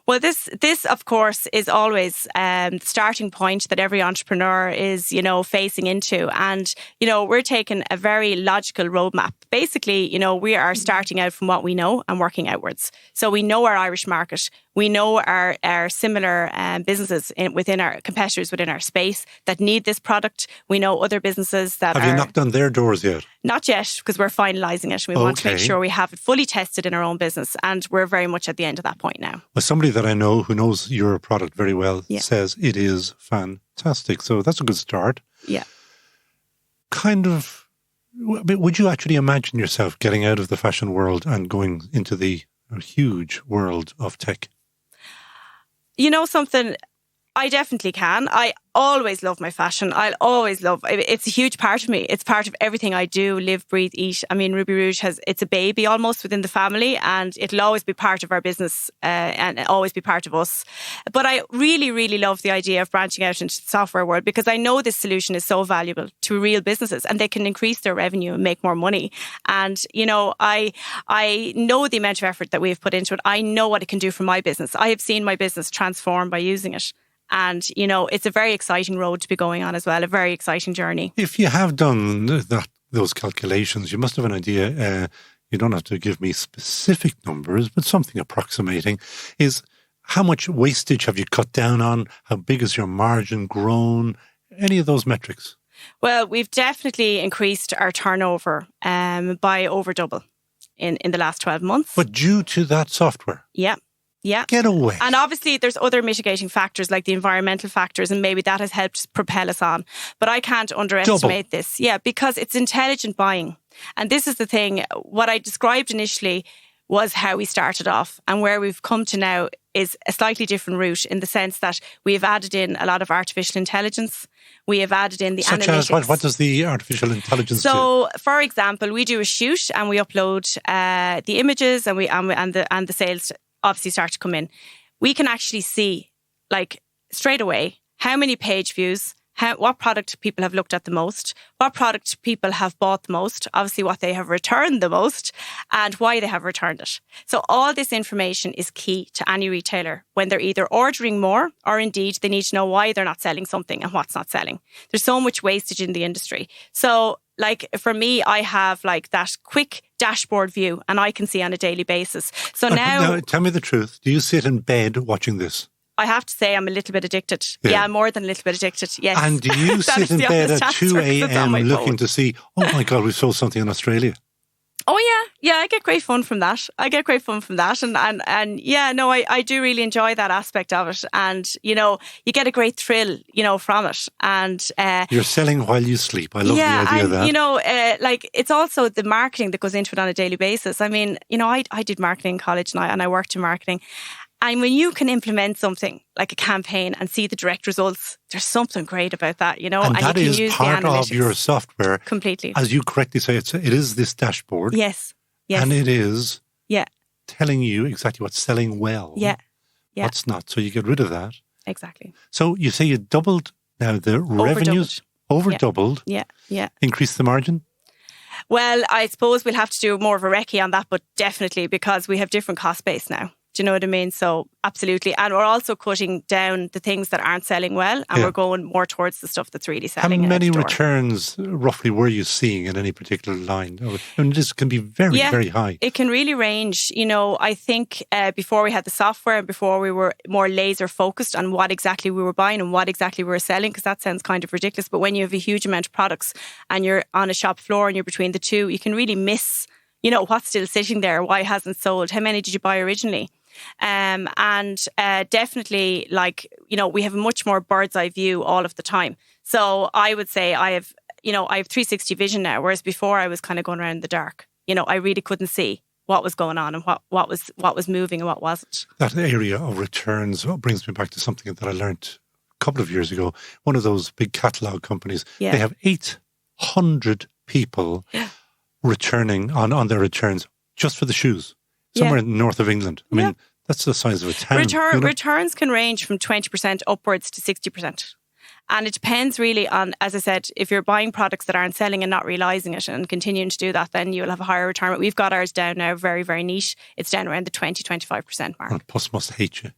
Well, this of course is always the starting point that every entrepreneur is, facing into. And, we're taking a very logical roadmap. Basically, we are starting out from what we know and working outwards. So we know our Irish market. We know our similar businesses within our competitors within our space that need this product. We know other businesses that Have you knocked on their doors yet? Not yet, because we're finalising it. We want to make sure we have it fully tested in our own business. And we're very much at the end of that point now. Well, somebody that I know who knows your product very well says it is fantastic. So that's a good start. Yeah. Would you actually imagine yourself getting out of the fashion world and going into the huge world of tech? You know something? I definitely can. I always love my fashion. I'll always love it's a huge part of me. It's part of everything I do, live, breathe, eat. I mean, Ruby Rouge it's a baby almost within the family, and it'll always be part of our business and always be part of us. But I really, really love the idea of branching out into the software world because I know this solution is so valuable to real businesses and they can increase their revenue and make more money. And, I know the amount of effort that we've put into it. I know what it can do for my business. I have seen my business transform by using it. And, it's a very exciting road to be going on as well, a very exciting journey. If you have done those calculations, you must have an idea. You don't have to give me specific numbers, but something approximating is how much wastage have you cut down on? How big has your margin grown? Any of those metrics? Well, we've definitely increased our turnover by over double in the last 12 months. But due to that software? Yeah. Yeah. Get away. And obviously there's other mitigating factors like the environmental factors, and maybe that has helped propel us on. But I can't underestimate this. Yeah, because it's intelligent buying. And this is the thing. What I described initially was how we started off, and where we've come to now is a slightly different route in the sense that we have added in a lot of artificial intelligence. We have added in the Such analytics. As what does the artificial intelligence do? So, for example, we do a shoot and we upload the images and the sales obviously start to come in. We can actually see, straight away, how many page views, what product people have looked at the most, what product people have bought the most, obviously what they have returned the most, and why they have returned it. So all this information is key to any retailer when they're either ordering more or indeed they need to know why they're not selling something and what's not selling. There's so much wastage in the industry. So for me, I have that quick dashboard view and I can see on a daily basis. So now, tell me the truth. Do you sit in bed watching this? I have to say I'm a little bit addicted. Yeah, more than a little bit addicted, yes. And do you sit in bed at 2 a.m. looking to see, oh my God, we've sold something in Australia? Oh yeah, I get great fun from that. And yeah, no, I do really enjoy that aspect of it. And you get a great thrill, from it. And you're selling while you sleep. I love the idea of that. like it's also the marketing that goes into it on a daily basis. I mean, I did marketing in college and I worked in marketing. And when you can implement something like a campaign and see the direct results, there's something great about that, And and that you can is use part the analytics of your software. completely. As you correctly say, it is this dashboard. Yes. And it is Yeah. telling you exactly what's selling well. Yeah. What's not. So you get rid of that. Exactly. So you say you doubled now the revenues. Over doubled. Yeah. Increase the margin. Well, I suppose we'll have to do more of a recce on that, but definitely because we have different cost base now. Do you know what I mean? So absolutely. And we're also cutting down the things that aren't selling well, and we're going more towards the stuff that's really selling. How many returns roughly were you seeing in any particular line? I mean, this can be very, very high. It can really range. I think before we had the software and before we were more laser focused on what exactly we were buying and what exactly we were selling, because that sounds kind of ridiculous. But when you have a huge amount of products and you're on a shop floor and you're between the two, you can really miss, what's still sitting there, why it hasn't sold, how many did you buy originally? And definitely, we have a much more bird's eye view all of the time. So I would say I have 360 vision now, whereas before I was kind of going around in the dark. I really couldn't see what was going on and what was moving and what wasn't. That area of returns brings me back to something that I learned a couple of years ago. One of those big catalogue companies, they have 800 people returning on their returns just for the shoes. Somewhere in the north of England. I mean, that's the size of a town. Returns can range from 20% upwards to 60%. And it depends really on, as I said, if you're buying products that aren't selling and not realising it and continuing to do that, then you'll have a higher return. We've got ours down now very, very niche. It's down around the 20-25% mark. And Puss must hate you.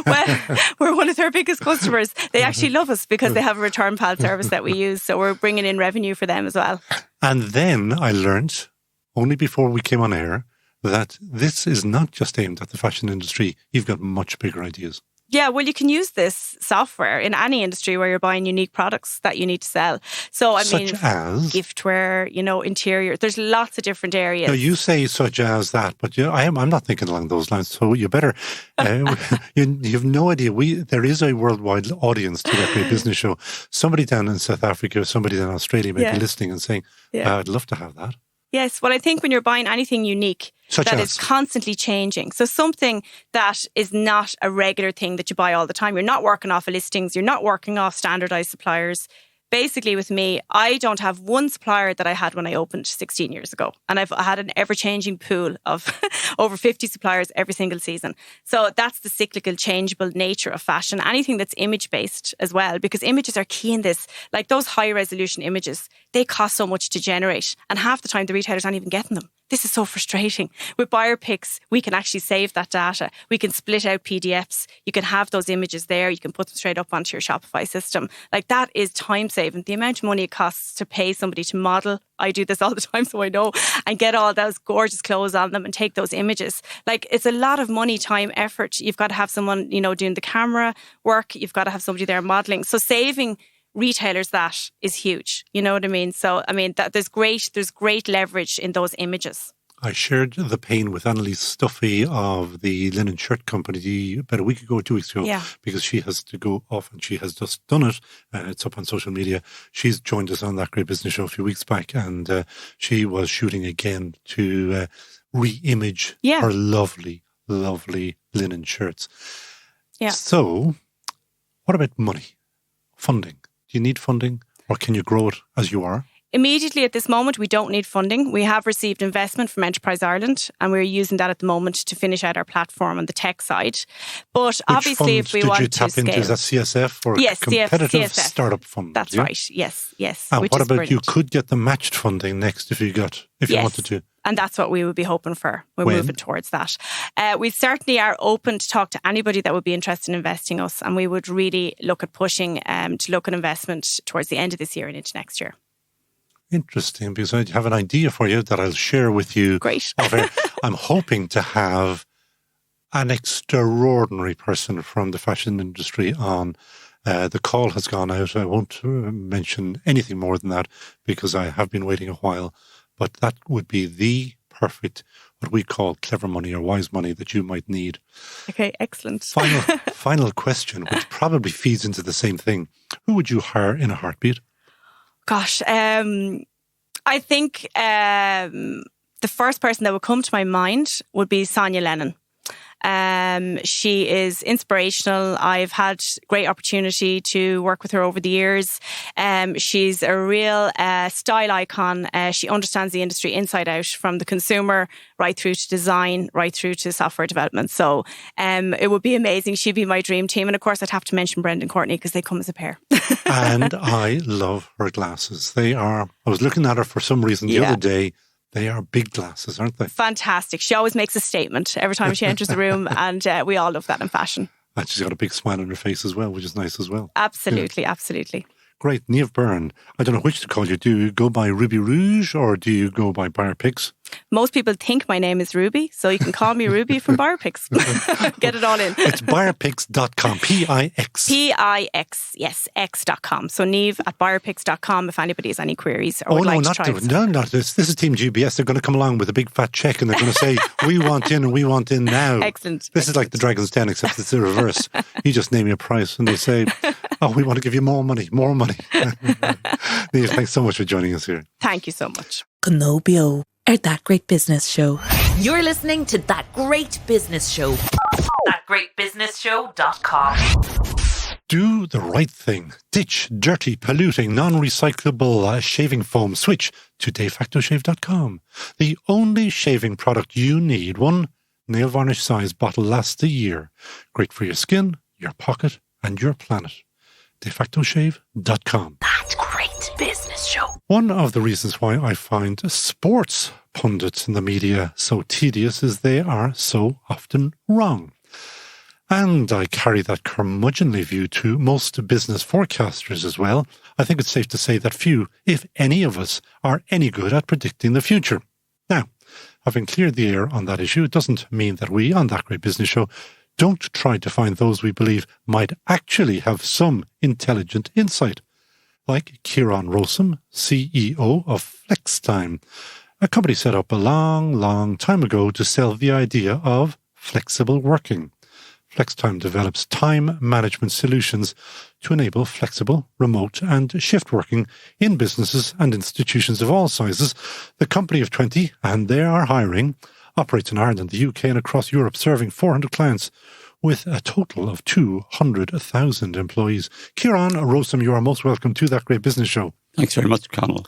Well, we're one of their biggest customers. They actually love us because they have a return pal service that we use. So we're bringing in revenue for them as well. And then I learnt, only before we came on air, that this is not just aimed at the fashion industry. You've got much bigger ideas. Yeah, well, you can use this software in any industry where you're buying unique products that you need to sell. So, I mean, as giftware, interior. There's lots of different areas. No, you say such as that, but I'm not thinking along those lines. So you better, you have no idea. There is a worldwide audience to that great business show. Somebody down in South Africa, somebody down in Australia may be listening and saying, I'd love to have that. Yes, well, I think when you're buying anything unique that is constantly changing, so something that is not a regular thing that you buy all the time, you're not working off of listings, you're not working off standardized suppliers. Basically, with me, I don't have one supplier that I had when I opened 16 years ago. And I've had an ever-changing pool of over 50 suppliers every single season. So that's the cyclical, changeable nature of fashion. Anything that's image-based as well, because images are key in this. Like those high-resolution images, they cost so much to generate. And half the time, the retailers aren't even getting them. This is so frustrating. With buyer picks, we can actually save that data. We can split out PDFs. You can have those images there. You can put them straight up onto your Shopify system. Like that is time saving. The amount of money it costs to pay somebody to model, I do this all the time, so I know, and get all those gorgeous clothes on them and take those images. Like it's a lot of money, time, effort. You've got to have someone, doing the camera work. You've got to have somebody there modeling. So saving retailers, that is huge. You know what I mean? So, I mean, there's great leverage in those images. I shared the pain with Annalise Stuffy of the linen shirt company about a week ago, 2 weeks ago, because she has to go off and she has just done it. It's up on social media. She's joined us on that great business show a few weeks back, and she was shooting again to re-image her lovely, lovely linen shirts. Yeah. So, what about money? Funding? Do you need funding, or can you grow it as you are? Immediately at this moment, we don't need funding. We have received investment from Enterprise Ireland, and we're using that at the moment to finish out our platform on the tech side. But obviously, if we want to scale, did you tap into? Is that CSF or competitive CSF. Startup fund? That's right. Yes. And what about brilliant. You could get the matched funding next if you wanted to? And that's what we would be hoping for. We're moving towards that. We certainly are open to talk to anybody that would be interested in investing us, and we would really look at pushing to look at investment towards the end of this year and into next year. Interesting, because I have an idea for you that I'll share with you. Great. I'm hoping to have an extraordinary person from the fashion industry on. The call has gone out. I won't mention anything more than that because I have been waiting a while. but that would be the perfect, what we call clever money or wise money that you might need. Okay, excellent. Final question, which probably feeds into the same thing. Who would you hire in a heartbeat? Gosh, I think the first person that would come to my mind would be Sonya Lennon. She is inspirational. I've had great opportunity to work with her over the years. She's a real style icon. She understands the industry inside out, from the consumer right through to design, right through to software development. So it would be amazing. She'd be my dream team. And of course, I'd have to mention Brendan Courtney because they come as a pair. And I love her glasses. I was looking at her for some reason the other day. They are big glasses, aren't they? Fantastic. She always makes a statement every time she enters the room, and we all love that in fashion. And she's got a big smile on her face as well, which is nice as well. Absolutely, absolutely. Great. Niamh Byrne, I don't know which to call you. Do you go by Ruby Rouge or do you go by Barpix? Most people think my name is Ruby, so you can call me Ruby from Barpix. Get it all in. It's barpix.com, P-I-X. P-I-X, yes, x.com. So Niamh at barpix.com if anybody has any queries or would like to try it. No, not this. This is TeamGBS. They're going to come along with a big fat check and they're going to say, we want in and we want in now. Excellent. This is like the Dragon's Den, except it's the reverse. You just name your price and they say, oh, we want to give you more money, more money. Niamh, thanks so much for joining us here. Thank you so much. Gnobio, That Great Business Show. You're listening to That Great Business Show. ThatGreatBusinessShow.com. Do the right thing. Ditch dirty, polluting, non-recyclable shaving foam. Switch to defactoshave.com. The only shaving product you need. One nail varnish size bottle lasts a year. Great for your skin, your pocket, and your planet. defactoshave.com. That Great Business Show. One of the reasons why I find sports pundits in the media so tedious is they are so often wrong. And I carry that curmudgeonly view to most business forecasters as well. I think it's safe to say that few, if any of us, are any good at predicting the future. Now, having cleared the air on that issue, it doesn't mean that we, on That Great Business Show, don't try to find those we believe might actually have some intelligent insight. Like Kieran Rossum, CEO of FlexTime, a company set up a long, long time ago to sell the idea of flexible working. FlexTime develops time management solutions to enable flexible, remote and shift working in businesses and institutions of all sizes. The company of 20, and they are hiring, operates in Ireland, the UK and across Europe, serving 400 clients with a total of 200,000 employees. Kieran Rossum, you are most welcome to That Great Business Show. Thanks very much, Conal.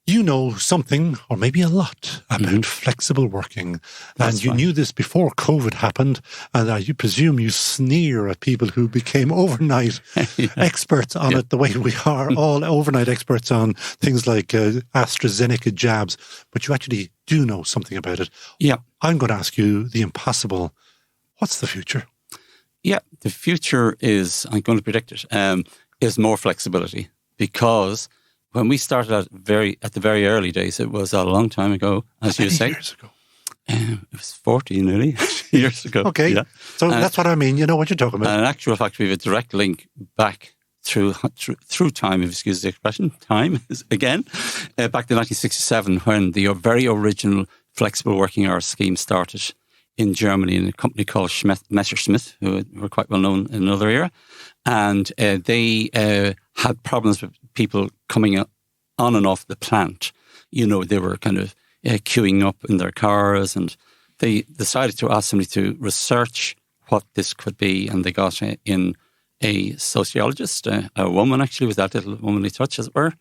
You know something, or maybe a lot, about flexible working. And you knew this before COVID happened, and I presume you sneer at people who became overnight experts on it, the way we are all overnight experts on things like AstraZeneca jabs, but you actually do know something about it. Yeah. I'm going to ask you the impossible. What's the future? Yeah, the future is, I'm going to predict it, is more flexibility. Because when we started at the very early days, it was a long time ago, as you say. Years ago? It was 40 nearly years ago. Okay, yeah. So that's what I mean. You know what you're talking about. And in actual fact, we have a direct link back through time, if you excuse the expression, time again, back to 1967 when the very original flexible working hours scheme started in Germany in a company called Messerschmitt, who were quite well known in another era. And they had problems with people coming on and off the plant. You know, they were kind of queuing up in their cars, and they decided to ask somebody to research what this could be. And they got in a sociologist, a woman actually, with that little womanly touch, as it were.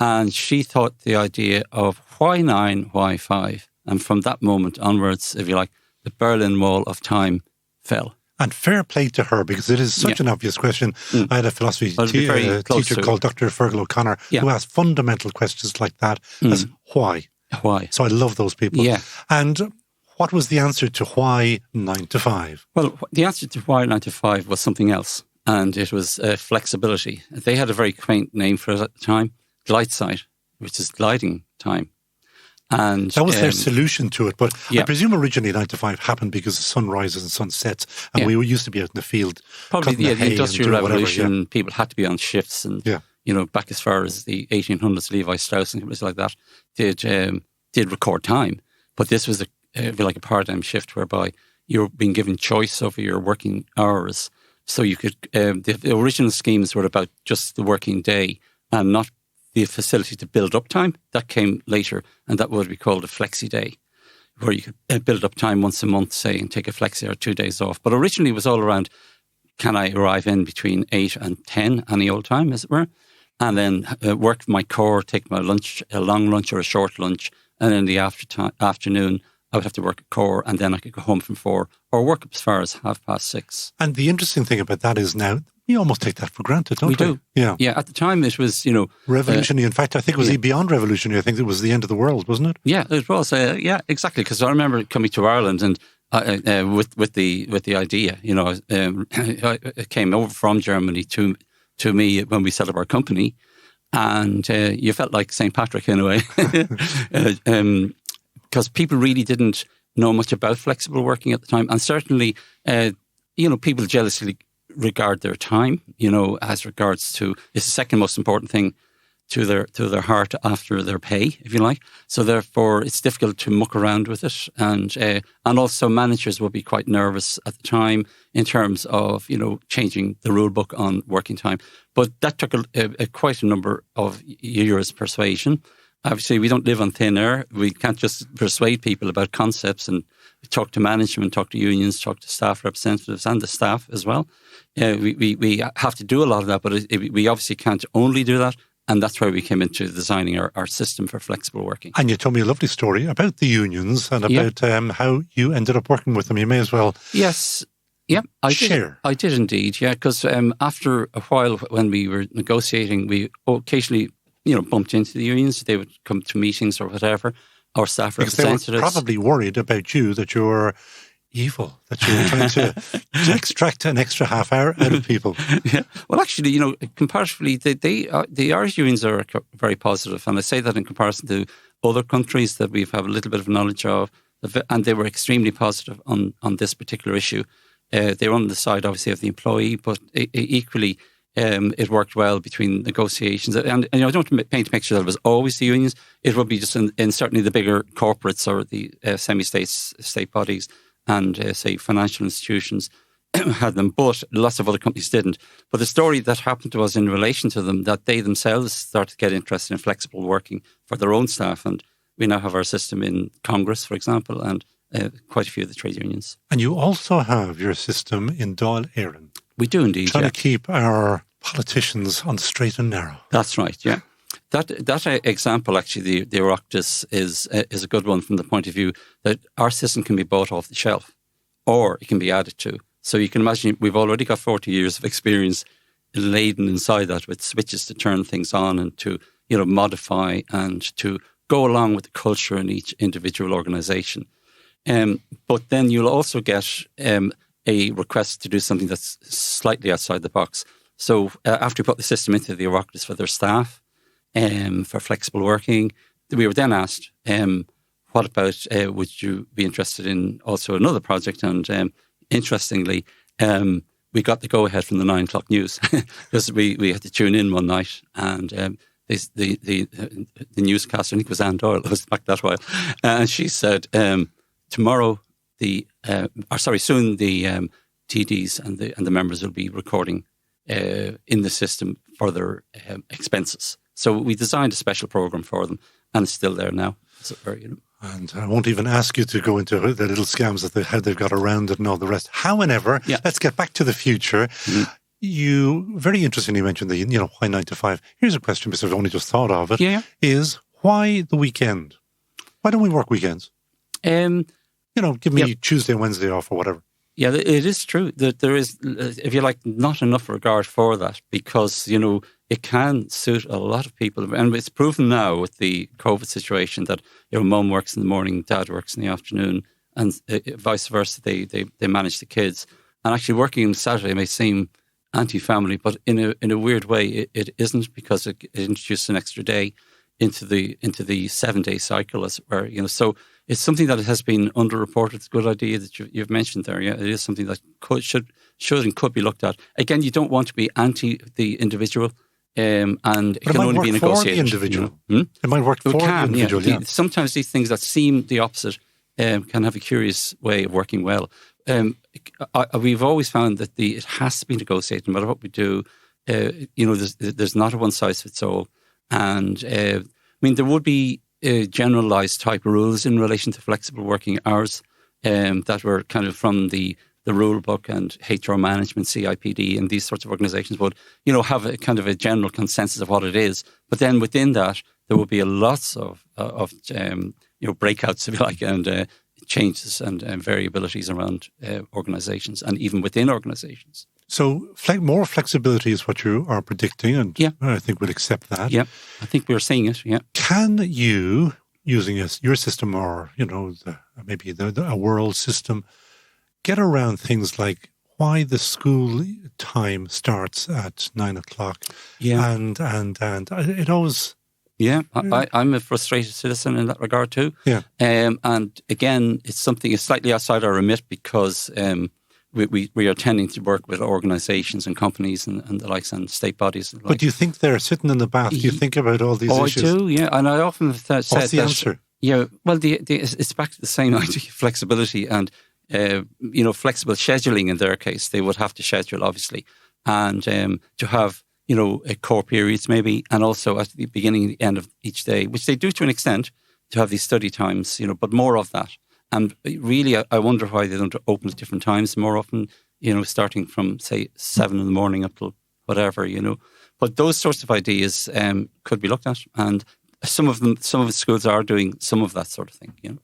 And she thought the idea of why 9, why 5? And from that moment onwards, if you like, the Berlin Wall of time fell. And fair play to her, because it is such an obvious question. I had a philosophy teacher called Dr. Fergal O'Connor who asked fundamental questions like that as why? Why? So I love those people. Yeah. And what was the answer to why 9 to 5? Well, the answer to why 9 to 5 was something else. And it was flexibility. They had a very quaint name for it at the time, Gleitzeit, which is gliding time. And that was their solution to it. But yeah. I presume originally 9 to 5 happened because the sun rises and sun sets, and we used to be out in the field. Probably the Industrial Revolution, whatever, people had to be on shifts, and back as far as the 1800s, Levi Strauss and companies like that did record time. But this was like a paradigm shift whereby you're being given choice over your working hours. So you could, the original schemes were about just the working day and not the facility to build up time. That came later, and that would be called a flexi day, where you could build up time once a month, say, and take a flexi or 2 days off. But originally it was all around, can I arrive in between 8 and 10 any old time, as it were, and then work my core, take my lunch, a long lunch or a short lunch, and in the afternoon I would have to work a core, and then I could go home from 4 or work up as far as 6:30. And the interesting thing about that is now, we almost take that for granted, don't we? We do. Yeah. Yeah, at the time it was, revolutionary. In fact, I think it was beyond revolutionary. I think it was the end of the world, wasn't it? Yeah, it was. Yeah, exactly. Because I remember coming to Ireland and with the idea, it came over from Germany to me when we set up our company, and you felt like St. Patrick in a way, because people really didn't know much about flexible working at the time, and certainly, people jealously regard their time, as regards to, it's the second most important thing to their heart after their pay, if you like. So therefore, it's difficult to muck around with it, and also managers would be quite nervous at the time in terms of changing the rule book on working time. But that took quite a number of years persuasion. Obviously, we don't live on thin air. We can't just persuade people about concepts, and talk to management, talk to unions, talk to staff representatives and the staff as well. We have to do a lot of that, but we obviously can't only do that. And that's where we came into designing our system for flexible working. And you told me a lovely story about the unions and about how you ended up working with them. You may as well share. I did indeed, because after a while when we were negotiating, we occasionally bumped into the unions. They would come to meetings or whatever, our staff representatives. They were probably worried about you, that you were evil, that you were trying to extract an extra half hour out of people. Yeah. Well, actually, comparatively, the Irish unions are very positive, and I say that in comparison to other countries that we've have a little bit of knowledge of, and they were extremely positive on this particular issue. They were on the side, obviously, of the employee, but equally, it worked well between negotiations. And I don't want to paint a picture that it was always the unions. It would be just in certainly the bigger corporates or the state bodies and, say, financial institutions had them, but lots of other companies didn't. But the story that happened to us in relation to them, that they themselves started to get interested in flexible working for their own staff. And we now have our system in Congress, for example, and quite a few of the trade unions. And you also have your system in Dáil Éireann. We do indeed, Trying to keep our politicians on the straight and narrow. That's right, yeah. That example, actually, the Oireachtas is a good one from the point of view that our system can be bought off the shelf or it can be added to. So you can imagine we've already got 40 years of experience laden inside that with switches to turn things on and to modify and to go along with the culture in each individual organisation. But then you'll also get a request to do something that's slightly outside the box. So after we put the system into the Oireachtas for their staff, for flexible working, we were then asked, what about, would you be interested in also another project? And interestingly, we got the go-ahead from the 9 o'clock news because we had to tune in one night, and the newscaster, I think it was Anne Doyle, it was back that while, and she said, tomorrow, soon the TDs and the members will be recording in the system for their expenses. So we designed a special program for them, and it's still there now. And I won't even ask you to go into the little scams that how they've got around it and all the rest. However, let's get back to the future. Mm-hmm. You very interestingly mentioned why 9 to 5. Here's a question because I've only just thought of it. Is why the weekend? Why don't we work weekends? Give me Tuesday, Wednesday off or whatever. Yeah, it is true that there is, if you like, not enough regard for that because, it can suit a lot of people. And it's proven now with the COVID situation that, mum works in the morning, dad works in the afternoon, and vice versa, they manage the kids. And actually working on Saturday may seem anti-family, but in a weird way, it isn't because it introduces an extra day into the 7-day cycle, as it were. So it's something that has been underreported. It's a good idea that you've mentioned there. Yeah, it is something that should and could be looked at. Again, you don't want to be anti the individual. and it can only be negotiated. For the individual. It might work for the individual. Yeah. Sometimes these things that seem the opposite can have a curious way of working well. We've always found that it has to be negotiated no matter what we do. There's not a one size fits all, and there would be generalised type rules in relation to flexible working hours that were kind of from the rule book, and HR management, CIPD, and these sorts of organisations would, have a kind of a general consensus of what it is. But then within that, there would be lots of breakouts, if you like, and changes and variabilities around organisations and even within organisations. So more flexibility is what you are predicting, and I think we'll accept that. Yeah, I think we're seeing it, yeah. Can you, using your system or, maybe a world system, get around things like why the school time starts at 9 o'clock? Yeah. And it always... Yeah, I'm a frustrated citizen in that regard too. Yeah. And again, it's slightly outside our remit because we are tending to work with organisations and companies and the likes and state bodies. But do you think they're sitting in the bath? Do you think about all these issues? I do, yeah. And I often have said What's the answer? Yeah, well, it's back to the same idea, flexibility and, flexible scheduling in their case. They would have to schedule, obviously, and to have, core periods maybe, and also at the beginning and the end of each day, which they do to an extent, to have these study times, but more of that. And really, I wonder why they don't open at different times more often, starting from, say, 7 in the morning up till whatever, But those sorts of ideas could be looked at. And some of the schools are doing some of that sort of thing,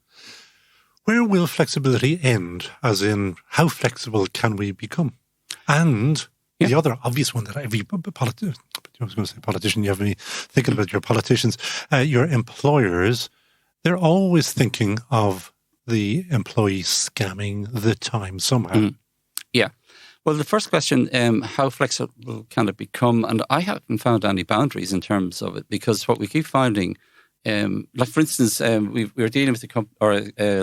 Where will flexibility end? As in, how flexible can we become? And the other obvious one that every politician, you have me thinking about your politicians, your employers, they're always thinking of the employee scamming the time somehow. Yeah. Well, the first question, how flexible can it become? And I haven't found any boundaries in terms of it, because what we keep finding, like for instance, we were dealing with a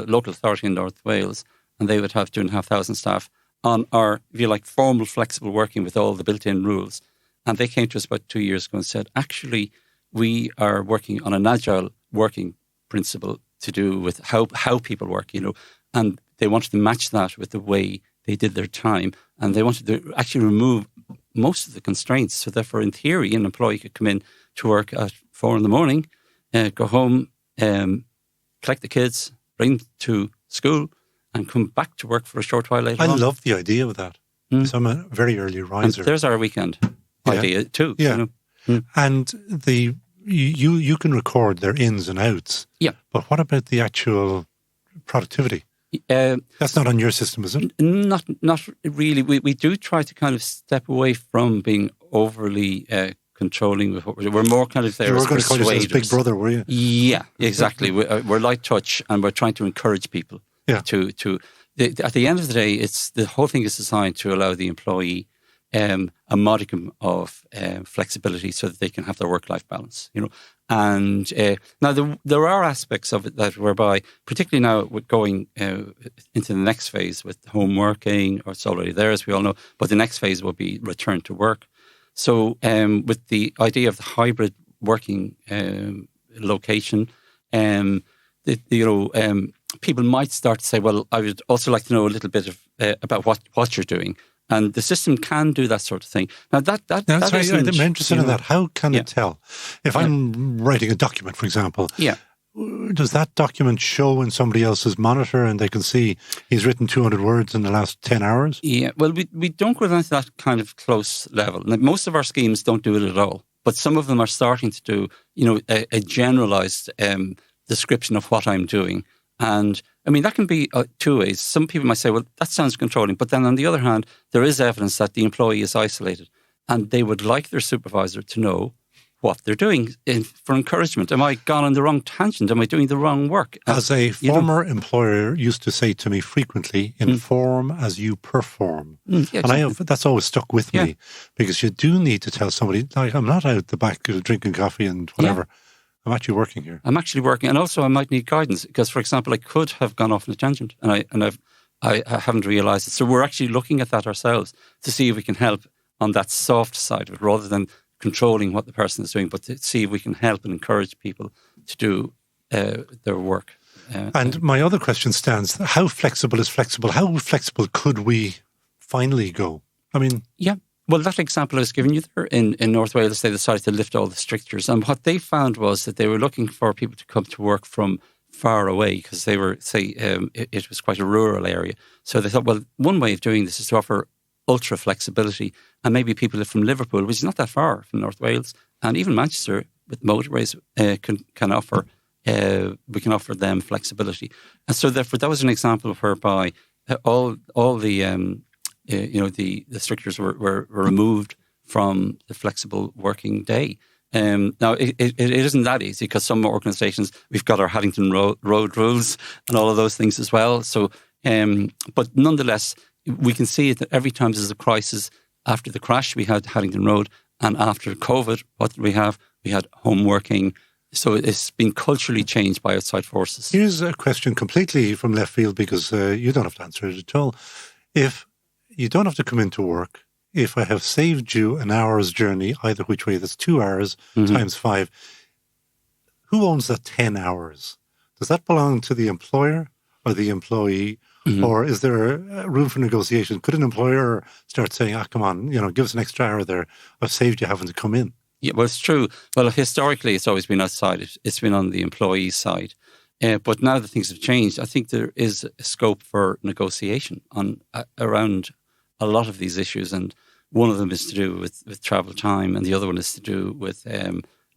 local authority in North Wales, and they would have 2,500 staff on our, if you like, formal flexible working with all the built-in rules. And they came to us about 2 years ago and said, actually, we are working on an agile working principle to do with how people work, and they wanted to match that with the way they did their time. And they wanted to actually remove most of the constraints. So therefore, in theory, an employee could come in to work at 4 in the go home, collect the kids, bring them to school, and come back to work for a short while later on. I love the idea of that. So I'm a very early riser. And there's our weekend idea too. Yeah. And you can record their ins and outs. Yeah. But what about the actual productivity? That's not on your system, is it? Not really. We do try to kind of step away from being overly controlling with what we're more kind of there. You were going to call yourselves Big Brother, were you? Yeah, exactly. We're light touch, and we're trying to encourage people to at the end of the day, the whole thing is designed to allow the employee a modicum of flexibility so that they can have their work-life balance, And now there are aspects of it that whereby, particularly now with going into the next phase with home working, or it's already there, as we all know, but the next phase will be return to work. So with the idea of the hybrid working location, people might start to say, well, I would also like to know a little bit of about what you're doing. And the system can do that sort of thing. Now, I'm interested in that. How can it tell? If I'm writing a document, for example, does that document show in somebody else's monitor and they can see he's written 200 words in the last 10 hours? Yeah, well, we don't go down to that kind of close level. Like, most of our schemes don't do it at all. But some of them are starting to do, a generalised description of what I'm doing. And I mean, that can be two ways. Some people might say, well, that sounds controlling. But then on the other hand, there is evidence that the employee is isolated and they would like their supervisor to know what they're doing for encouragement. Am I gone on the wrong tangent? Am I doing the wrong work? As a former employer used to say to me frequently, inform as you perform. And that's always stuck with me, because you do need to tell somebody, like, I'm not out the back drinking coffee and whatever. I'm actually working here. I'm actually working. And also I might need guidance because, for example, I could have gone off on a tangent and I haven't realised it. So we're actually looking at that ourselves to see if we can help on that soft side of it rather than controlling what the person is doing, but to see if we can help and encourage people to do their work. And my other question stands, how flexible is flexible? How flexible could we finally go? I mean... Yeah. Well, that example I was giving you there in North Wales, they decided to lift all the strictures. And what they found was that they were looking for people to come to work from far away because they were, it was quite a rural area. So they thought, well, one way of doing this is to offer ultra flexibility. And maybe people live from Liverpool, which is not that far from North Wales, and even Manchester with motorways can offer, we can offer them flexibility. And so therefore that was an example whereby all the the strictures were removed from the flexible working day. Now, it isn't that easy because some organisations, we've got our Haddington Road rules and all of those things as well. So, but nonetheless, we can see that every time there's a crisis, after the crash, we had Haddington Road, and after COVID, what did we have? We had home working. So it's been culturally changed by outside forces. Here's a question completely from left field because you don't have to answer it at all. If you don't have to come into work, if I have saved you an hour's journey, either which way, that's 2 hours times 5, who owns that 10 hours? Does that belong to the employer or the employee? Or is there room for negotiation? Could an employer start saying, come on, give us an extra hour there. I've saved you having to come in. Yeah, well, it's true. Well, historically, it's always been outside. It's been on the employee side. But now that things have changed, I think there is a scope for negotiation around a lot of these issues. And one of them is to do with travel time, and the other one is to do with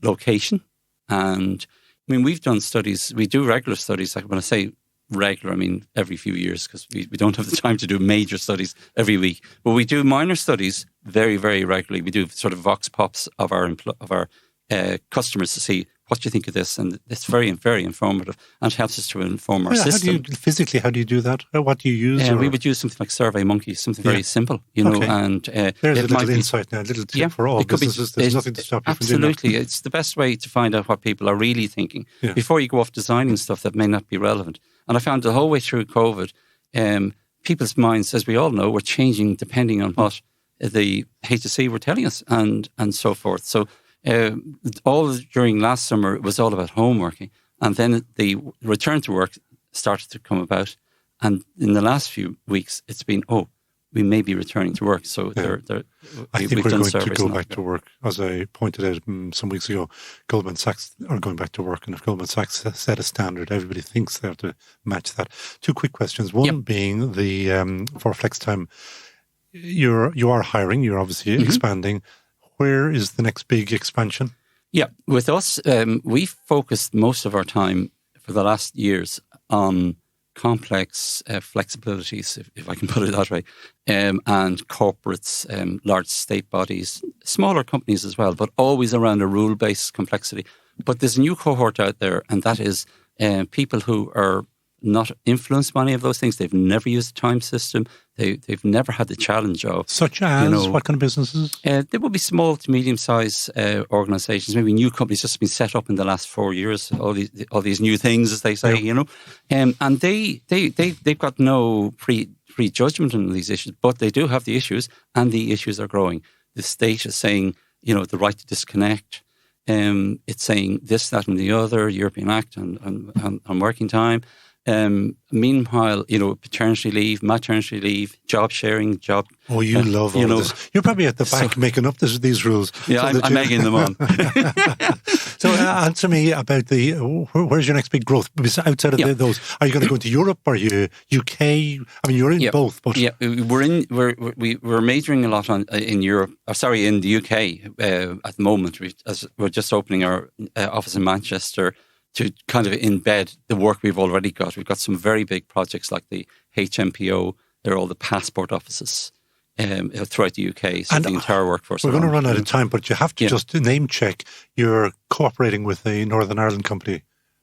location. And I mean, we've done studies. We do regular studies. Like when I say regular, I mean every few years, because we don't have the time to do major studies every week. But we do minor studies very, very regularly. We do sort of vox pops of our customers to see what do you think of this, and it's very, very informative, and it helps us to inform our system. How do you do that? What do you use? We would use something like SurveyMonkey, something very simple, know. And there's a little insight now, a little tip for all businesses. There's nothing to stop you from doing that. Absolutely, it's the best way to find out what people are really thinking before you go off designing stuff that may not be relevant. And I found the whole way through COVID, people's minds, as we all know, were changing depending on what the HSE were telling us, and so forth. So. All during last summer, it was all about home working. And then the return to work started to come about. And in the last few weeks, it's been, we may be returning to work. So I think we're going to go back to work. As I pointed out some weeks ago, Goldman Sachs are going back to work. And if Goldman Sachs set a standard, everybody thinks they have to match that. Two quick questions. One being for flex time, you are hiring, you're obviously expanding. Where is the next big expansion? Yeah, with us, we've focused most of our time for the last years on complex flexibilities, if I can put it that way, and corporates, large state bodies, smaller companies as well, but always around a rule-based complexity. But there's a new cohort out there, and that is people who are not influenced by any of those things. They've never used a time system. They've never had the challenge of... Such as what kind of businesses? There will be small to medium-sized organisations, maybe new companies just been set up in the last 4 years, all these new things, as they say, And they've got no prejudgment on these issues, but they do have the issues, and the issues are growing. The state is saying, the right to disconnect. It's saying this, that and the other, European Act on working time. Meanwhile, paternity leave, maternity leave, job sharing, Oh, you love all this. You're probably at the back making up these rules. Yeah, I'm egging them on. So answer me about where's your next big growth? Outside of those, are you going to go into Europe? Are you UK? I mean, you're in both, but we're majoring a lot in Europe. In the UK at the moment. We're just opening our office in Manchester to kind of embed the work we've already got. We've got some very big projects like the HMPO. They're all the passport offices throughout the UK, so the entire workforce. We're going to run out of time, but you have to just name check. You're cooperating with a Northern Ireland company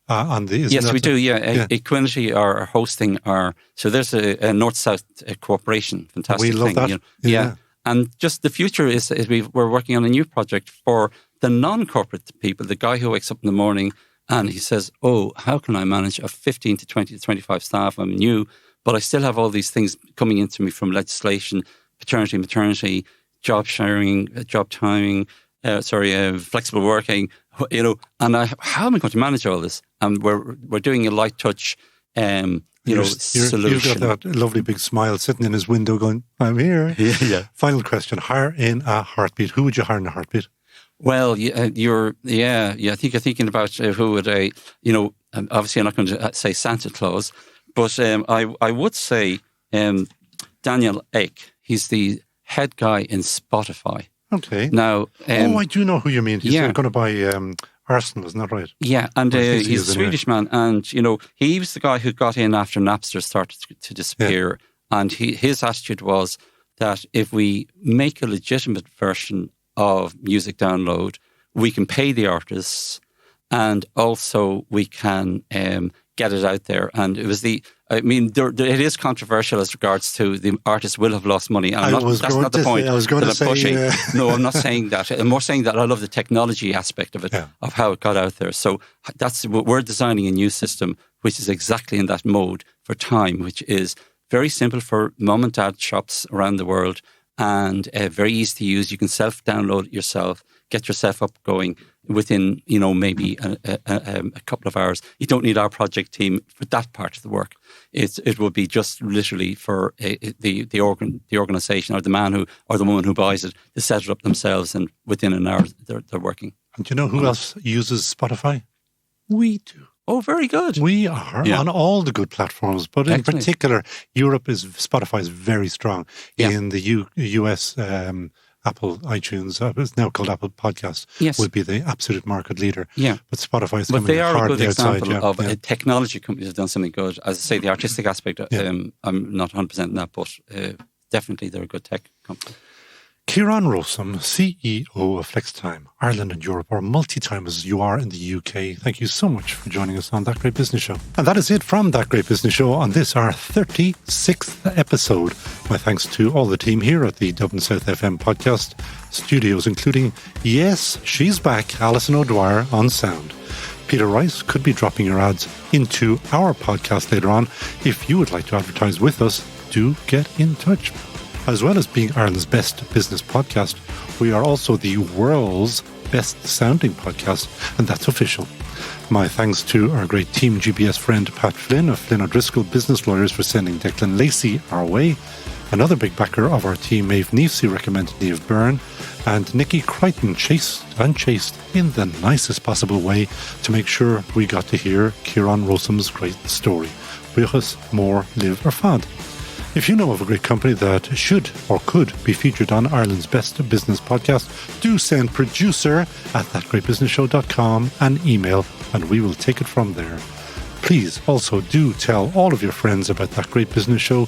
on the... Yes, we do, Equinity are hosting our... So there's a North-South cooperation, fantastic we love thing. That. And just the future is we're working on a new project for the non-corporate people, the guy who wakes up in the morning and he says, how can I manage a 15 to 20 to 25 staff? I'm new, but I still have all these things coming into me from legislation, paternity, maternity, job sharing, job timing, flexible working, and how am I going to manage all this? And we're doing a light touch, solution. You've got that lovely big smile sitting in his window going, I'm here. Yeah. Final question, hire in a heartbeat. Who would you hire in a heartbeat? Well, I think you're thinking about who would obviously I'm not going to say Santa Claus, but I would say Daniel Ek. He's the head guy in Spotify. Okay. Now, I do know who you mean. He's going to buy Arsenal, isn't that right? Yeah, and he's a Swedish man, and he was the guy who got in after Napster started to disappear, and his attitude was that if we make a legitimate version of music download, we can pay the artists, and also we can get it out there. And it was it is controversial as regards to the artists will have lost money. That's not the point that I'm pushing. No, I'm not saying that. I'm more saying that I love the technology aspect of it, of how it got out there. So we're designing a new system which is exactly in that mode for time, which is very simple for mum and dad shops around the world, and very easy to use. You can self-download it yourself, get yourself up going within, maybe a couple of hours. You don't need our project team for that part of the work. It will be just literally for the organisation or the man or the woman who buys it to set it up themselves, and within an hour they're working. And do you know who else uses Spotify? We do. Oh, very good. We are on all the good platforms, but in particular, Spotify is very strong. In the US, Apple iTunes, it's now called Apple Podcasts, will be the absolute market leader. Yeah. But Spotify is coming hard they are a good example outside, of a technology company that's done something good. As I say, the artistic aspect, I'm not 100% in that, but definitely they're a good tech company. Kieran Rossum, CEO of FlexTime, Ireland and Europe, or multi-time as you are in the UK. Thank you so much for joining us on That Great Business Show. And that is it from That Great Business Show on this, our 36th episode. My thanks to all the team here at the Dublin South FM podcast studios, including, yes, she's back, Alison O'Dwyer on sound. Peter Rice could be dropping your ads into our podcast later on. If you would like to advertise with us, do get in touch. As well as being Ireland's best business podcast, we are also the world's best sounding podcast, and that's official. My thanks to our great TeamGBS friend Pat Flynn of Flynn O'Driscoll Business Lawyers for sending Declan Lacy our way. Another big backer of our team, Maeve Neefsey, recommended Niamh Byrne, and Nikki Crichton chased in the nicest possible way to make sure we got to hear Kieran Rossum's great story. Buchas, more, live or fad. If you know of a great company that should or could be featured on Ireland's Best Business Podcast, do send producer@thatgreatbusinessshow.com an email, and we will take it from there. Please also do tell all of your friends about That Great Business Show.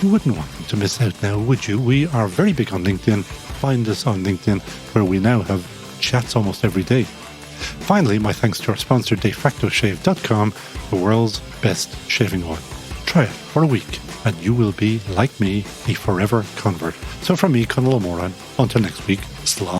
You wouldn't want them to miss out now, would you? We are very big on LinkedIn. Find us on LinkedIn, where we now have chats almost every day. Finally, my thanks to our sponsor, defactoshave.com, the world's best shaving oil. Try it for a week, and you will be, like me, a forever convert. So from me, Conal O'Moran, until next week, slán.